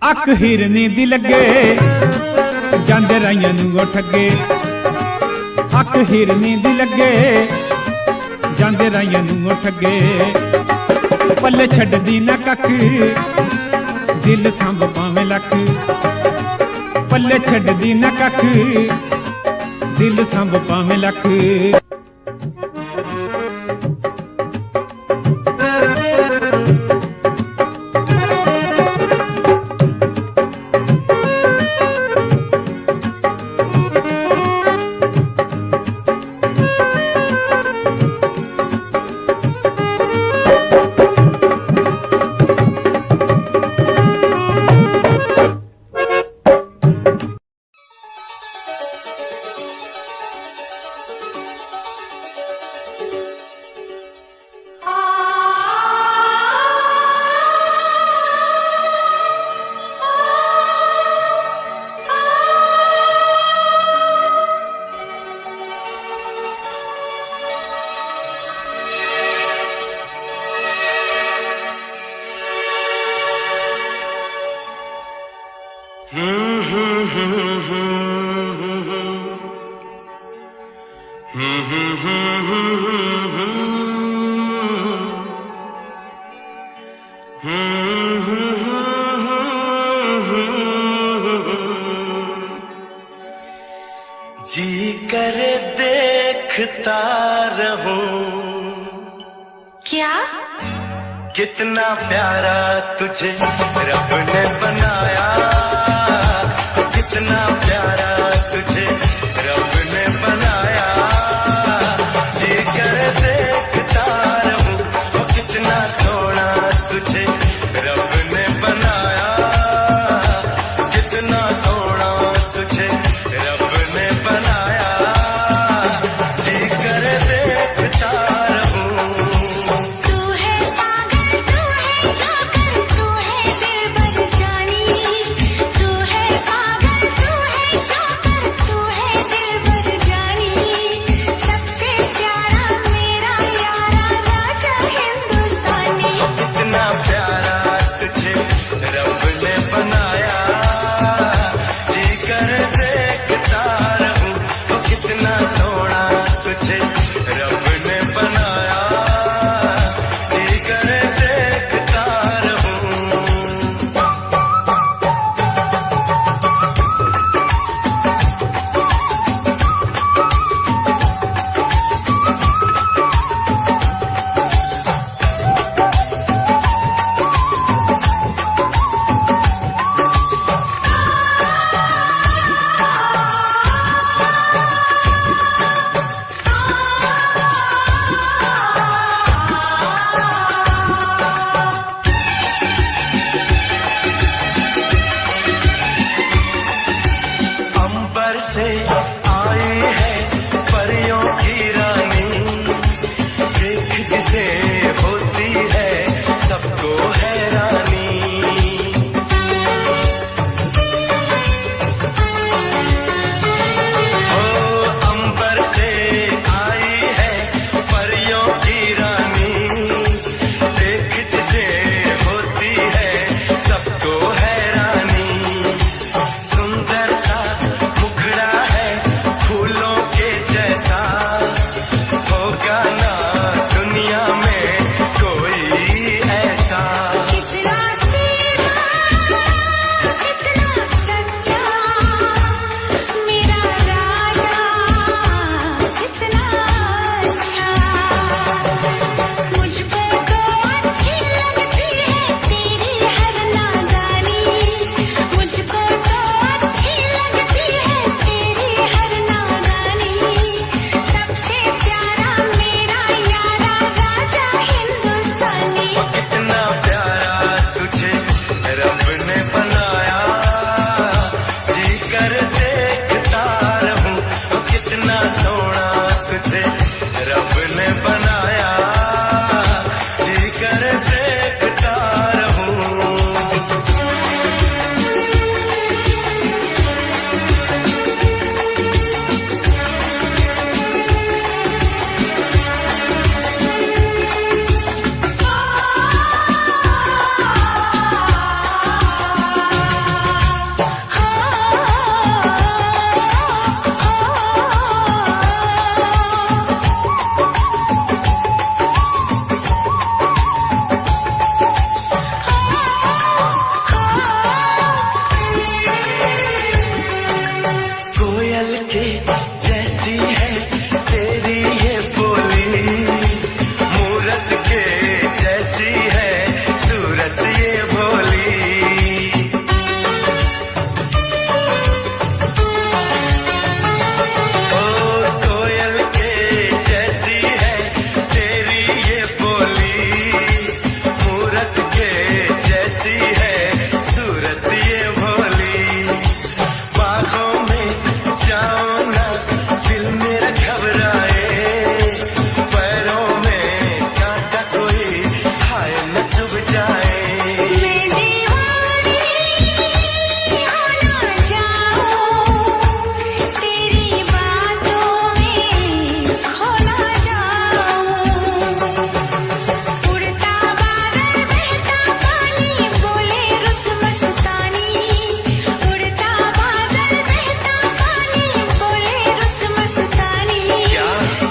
अख हिरनी दी लगे ਜਾਂਦੇ ਰਾਈਆਂ ਨੂੰ ਠੱਗੇ, ਅੱਖ ਹਿਰਨੀ ਦੀ ਲੱਗੇ ਜਾਂਦੇ ਰਾਈਆਂ ਨੂੰ ਠੱਗੇ, ਪੱਲੇ ਛੱਡਦੀ ਨਾ ਕੱਖ ਦਿਲ ਸੰਭ ਪਾਵੇਂ ਲੱਖ, ਪੱਲੇ ਛੱਡਦੀ ਨਾ ਕੱਖ ਦਿਲ ਸੰਭ ਪਾਵੇਂ ਲੱਖ। जी करे देखता रहूं, क्या? कितना प्यारा तुझे रब ने बनाया, कितना प्यारा तुझे रब ने बनाया। जी करे देखता रहूं, वो कितना सोना तुझे रब ने बनाया, कितना सोना तुझे रब ने बनाया। जी करे देखता रहूं। तू है पागल, तू है जोकर, तू है दिलबर जानी, तू है पागल, तू है जोकर, तू है दिलबर जानी। सबसे प्यारा मेरा यारा राजा हिंदुस्तानी। कितना प्यारा तुझे रब ने बनाया, जी कर देखता रहूं, वो कितना सोना तुझे रब ने बनाया, जी कर देखता रहूं। अंबर से आई है परियों की रानी, देख जिसे होती है सबको हैरानी। ओ अंबर से आई है परियों की रानी, देख जिसे होती है सबको हैरानी। सुंदर सा मुखड़ा है के जैसी है तेरी ये बोली, मूरत के जैसी है सूरत ये भोली। ओ कोयल के जैसी है तेरी ये बोली, मूरत के जैसी है सूरत ये भोली। बाहों में जाओ ना दिल मेरा घबराए, पैरों में कांटा कोई हाय न चुभ जाए। मैं दीवानी हो ना जाऊं, तेरी बातों में खो ना जाऊं। उड़ता बादल बहता पानी बोले रुत मस्तानी, उड़ता बादल बहता पानी बोले रुत मस्तानी।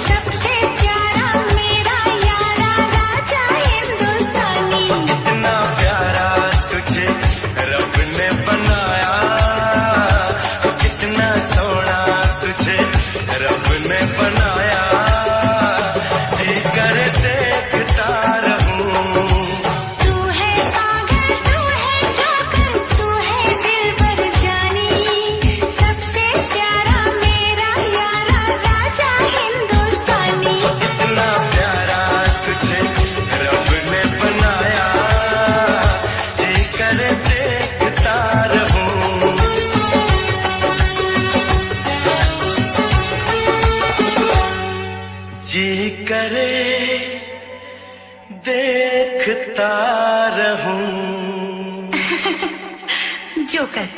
सबसे प्यारा मेरा यारा राजा हिंदुस्तानी। कितना प्यारा तुझे रब ने बनाया, कितना सोना तुझे रब ने बनाया। जी कर देखता रहूं, तू है पागल तू है चौकर तू है दिलबर जानी। सबसे प्यारा मेरा यारा राजा हिंदुस्तानी। कितना प्यारा तुझे रब ने बनाया, जी कर देखता रहूं। जी करे देखता रहूं। जोकर।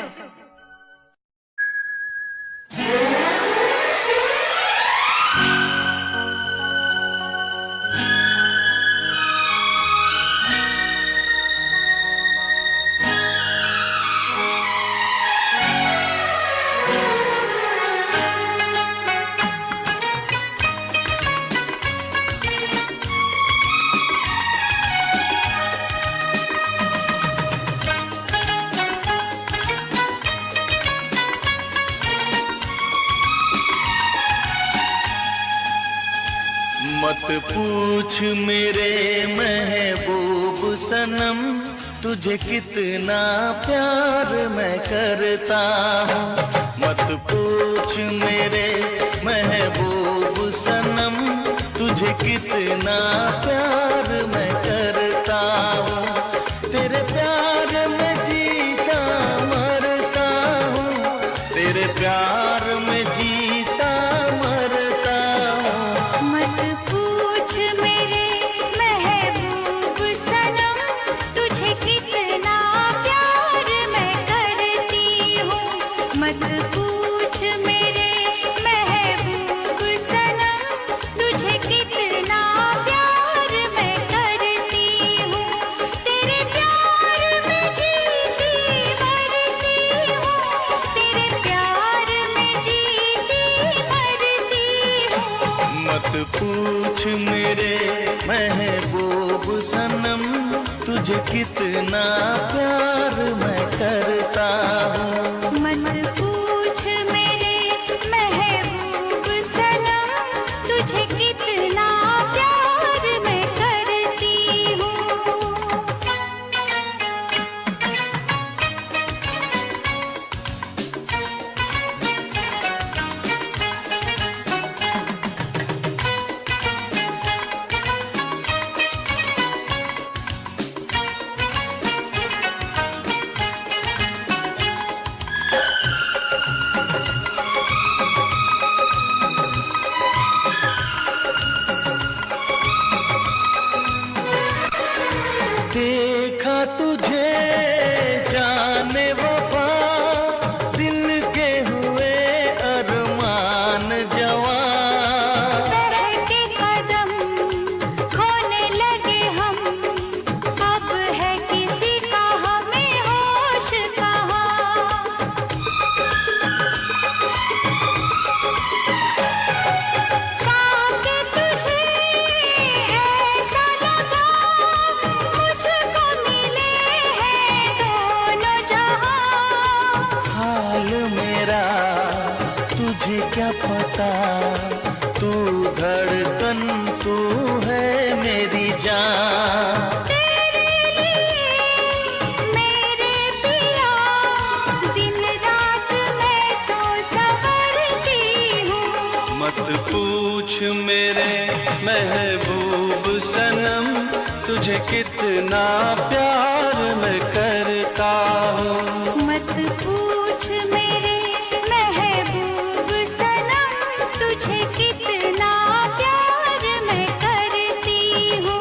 मत पूछ मेरे महबूब सनम, तुझे कितना प्यार मैं करता हूँ। मत पूछ मेरे महबूब सनम, तुझे कितना प्यार मैं करता हूँ। तेरे प्यार में जीता मरता हूँ, तेरे प्यार में जीता मरता हूँ। मत पूछ मेरे महबूब सनम, तुझे कितना प्यार मैं करती हूँ। मत पूछ मेरे महबूब सनम, तुझे कितना प्यार मैं करती हूँ। तेरे प्यार में जीती मरती हूँ, तेरे प्यार में जीती मरती हूँ। मत पूछ मेरे महबूब सनम, तुझे कितना प्यार मैं करता हूँ। मत पूछ मेरे महबूब सनम, तुझे कितना प्यार मैं करती हूँ। मुझे क्या पता तू धड़कन तू है मेरी जान। तेरे लिए मेरे पिया दिन रात मैं तो संवरती हूँ। मत पूछ मेरे महबूब सनम तुझे कितना प्यार मैं करता हूँ। मत पूछ मेरे महबूब सनम तुझे कितना प्यार मैं करती हूँ।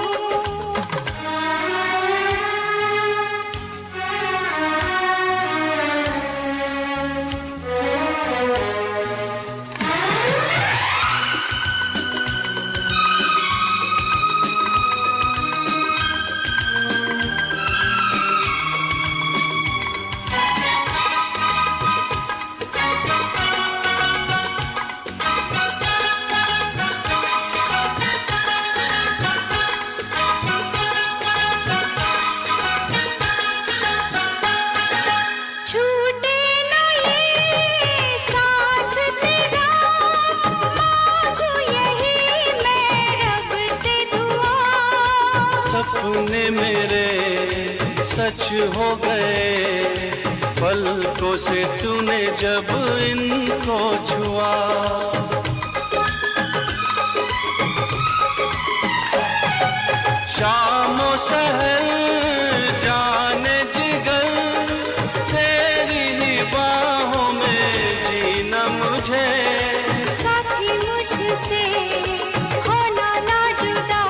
छूटे न ये साथ तेरा मांगू यही मैं रब से दुआ। सपने मेरे सच हो गए पलकों से तूने जब इनको छुआ। शामों सहर जाने जिगर तेरी ही बाहों में जीना मुझे। साथी मुझसे होना ना जुदा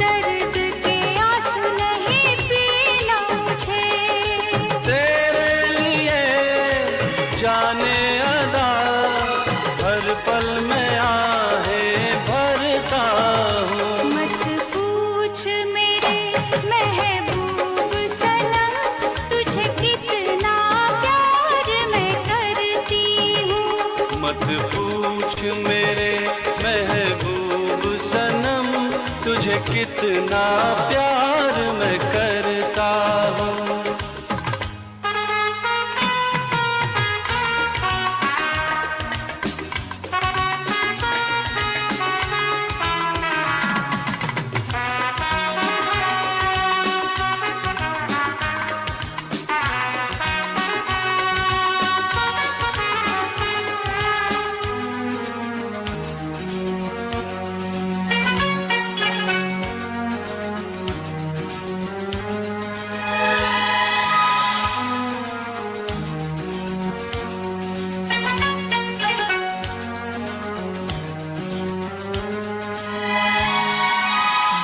दर्द के आंसू नहीं पीना मुझे। तेरे लिए जाने अदा हर पल में आहें भरता हूँ। मत पूछ मेरे महबूब सनम तुझे कितना प्यार मैं करती हूँ। मत पूछ मेरे महबूब सनम तुझे कितना प्यार मैं करता हूँ।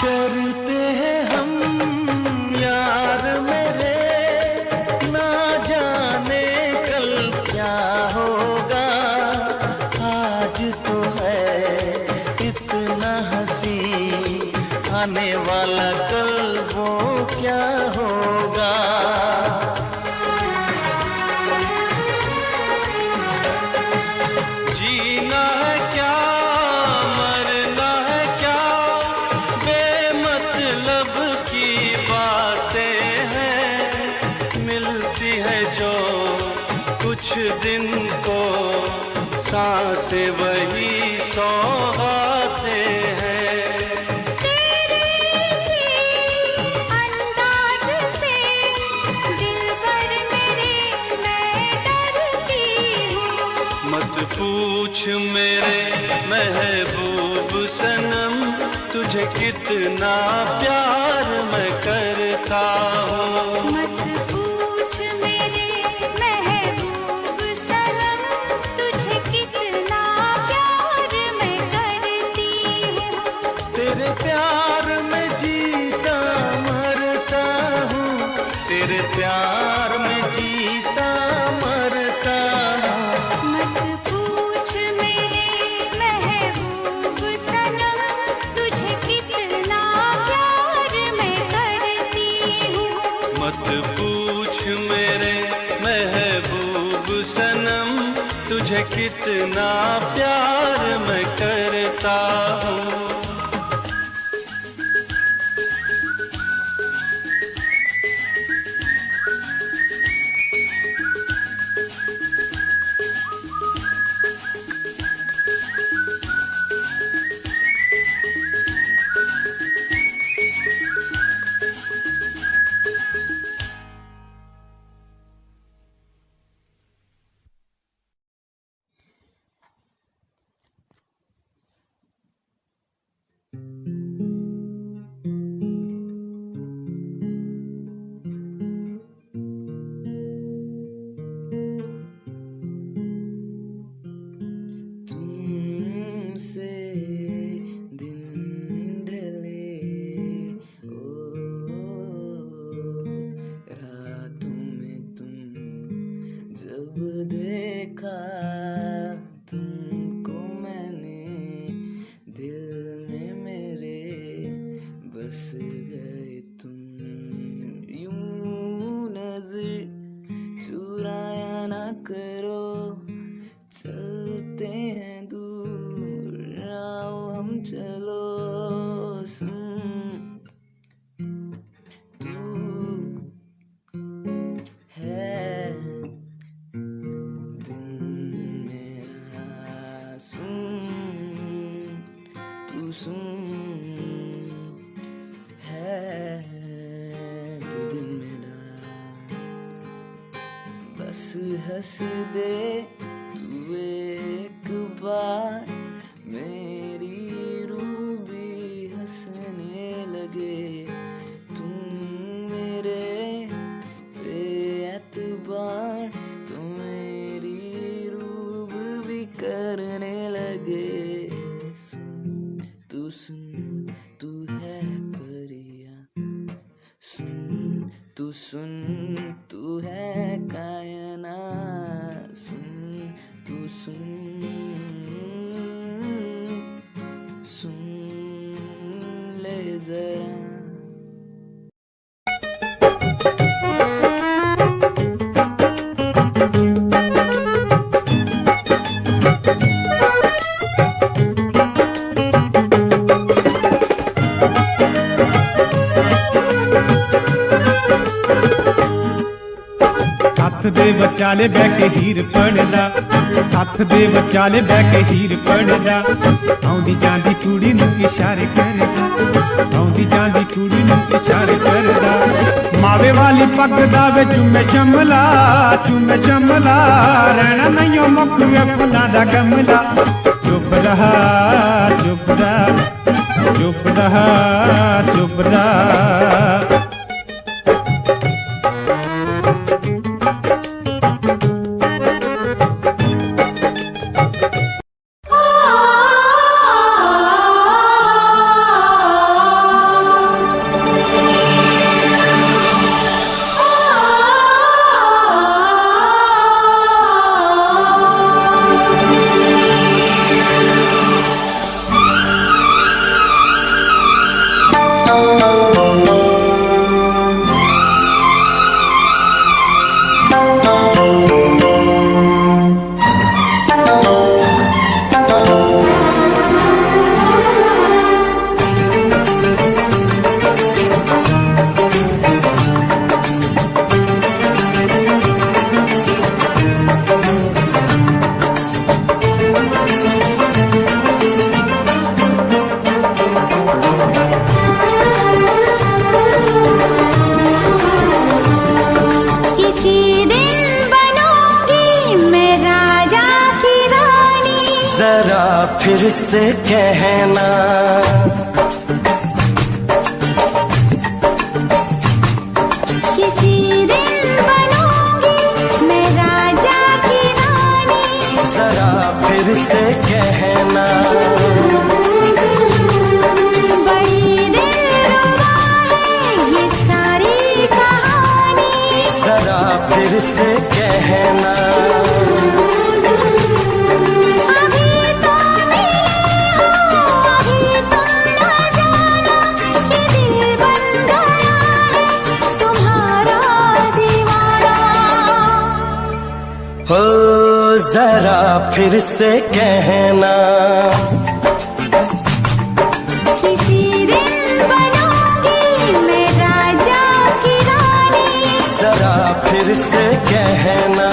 डरते हैं हम यार मेरे ना जाने कल क्या होगा। आज तो है इतना हंसी आने वाला कल वो क्या होगा। जीना है क्या मरना है क्या बेमतलब की बातें हैं। मिलती है जो कुछ दिन को सांसें वही सौगातें हैं। तेरे इसी अंदाज से दिलबर मेरे मैं डरती हूँ। मत पूछ मेरे महबूब सनम तुझे कितना प्यार मैं करता हूँ। मत पूछ मेरे महबूब सनम तुझे कितना प्यार मैं करती हूँ। तेरे प्यार में जीता मरता हूँ। तेरे प्यार में जीता मरता हूँ। मत पूछ मेरे महबूब सनम तुझे कितना प्यार मैं करती हूँ। मत पूछ मेरे महबूब सनम तुझे कितना प्यार मैं करता हूँ। तुमको मैंने, दिल में मेरे बस गए तुम। यूं नजर चुराया ना करो, चलते हैं दूर, आओ हम चलो। सुन तू है दिन मेरा, सुन तू सुन है तू दिन मेरा। बस हंस दे तू एक बार, मेरी रूह भी हंसने लगे। तुम मेरे बेएतबार, तो मेरी रूह भी करने लगे। सुन तू है परिया, सुन तू है कायनात। सुन ले जरा। सत्थ दे बचाले बह के हीर पढ़दा, सत्थ दे बचाले बह के हीर पढ़दा। आउंदी जांदी कुड़ी नूं इशारे करदा, आउंदी जांदी कुड़ी नूं इशारे करदा। मावे वाली पग दा वे चुम्मे चमला, चुम्मे चमला। रहना नहीं मुख वे फुल्लां दा गमला। चुप रहा चुप रहा चुप रहा चुप रहा। फिर से कहना, किसी दिन बनूंगी मैं राजा की रानी। जरा फिर से कहना, बड़ी दिलरुबा है ये सारी कहानी। जरा फिर से कहना, हो जरा फिर से कहना, किसी दिन बनूंगी मैं राजा की रानी। जरा फिर से कहना,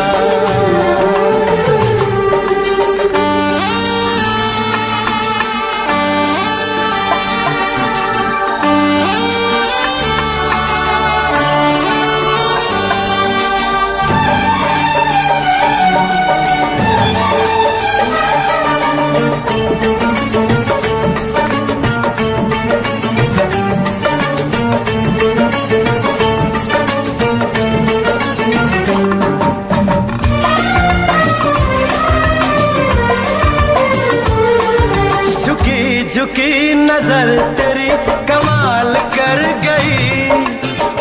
झुकी नजर तेरी कमाल कर गई,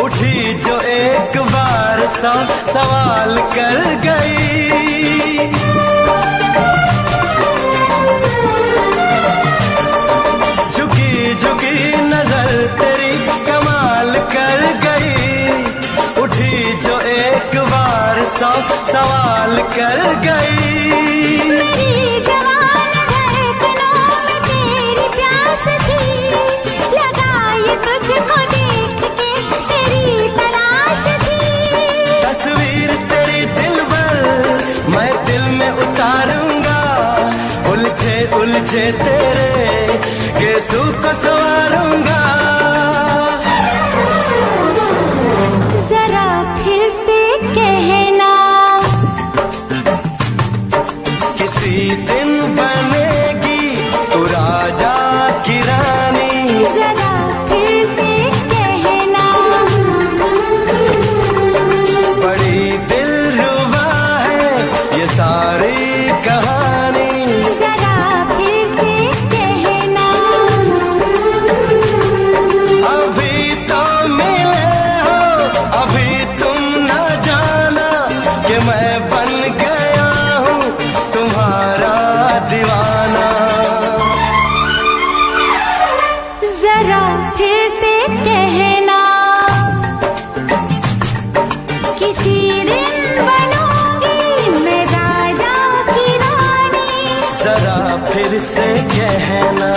उठी जो एक बार सवाल कर गई। कर गई। मेरी जवान धड़कनों में तेरी प्यास थी, लगा ये तुझको देख के तेरी तलाश थी। तस्वीर तेरी दिलबर मैं दिल में उतारूंगा, उलझे उलझे तेरे केसू को संवारूंगा। जरा फिर से कहना, किसी दिन बनेगी तू राजा की रानी। जरा फिर से कहना, बड़ी दिलरुबा है ये सारी कहानी। जरा फिर से कहना, अभी तो मिले हो, अभी तुम न जाना कि मैं बन गया हूँ तुम्हारा दीवाना। जरा फिर से कहना, किसी दिन बनूंगी मैं राजा की रानी। जरा फिर से कहना,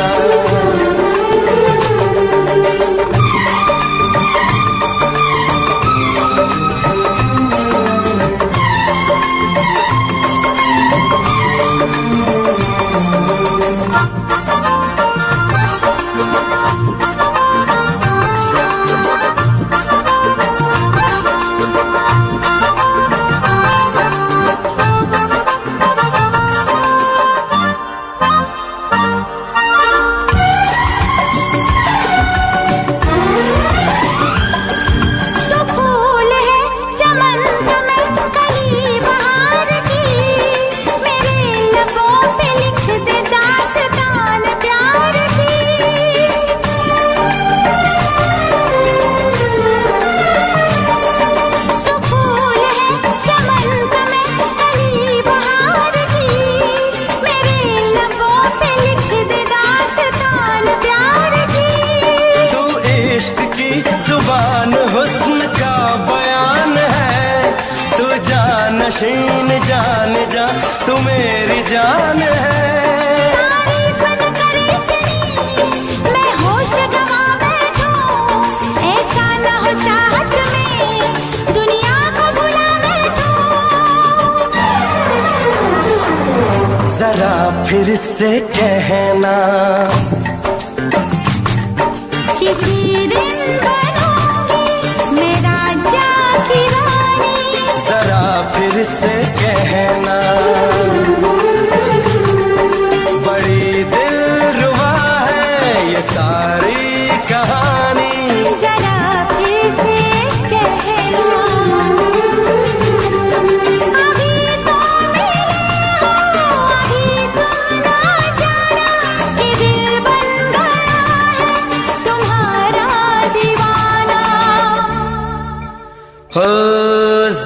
तो फूल है चमन का मैं कली बहार की, मेरे लबों पे लिख दे दास्तान प्यार की। तो फूल है चमन का मैं कली बहार की, मेरे लबों पे लिख दे दास्तान प्यार की। तू इश्क की जुबान हुस्न का बयान है, तू जानशीन जान जा तू मेरी जान है। तारीफ न करे तेरी मैं होश गवा बैठूं, ऐसा न हो चाहत में दुनिया को भुला बैठूं। जरा फिर से कहना, किसी दिन बनूंगी मैं राजा की रानी। जरा फिर से कहना, बड़ी दिलरुबा है ये सारी कहानी। जरा फिर से कहना, अभी तो मिले हो, अभी तुम ना जाना कि दिल बन गया है तुम्हारा दीवाना। हो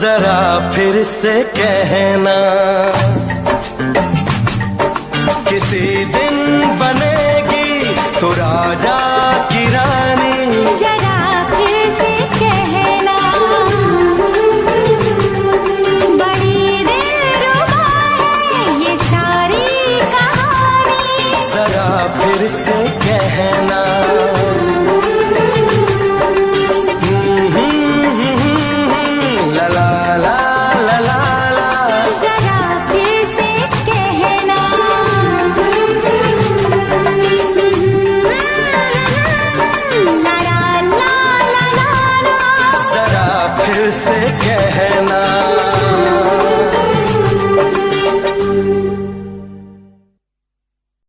जरा फिर से कहना, किसी दिन बनेगी तू राजा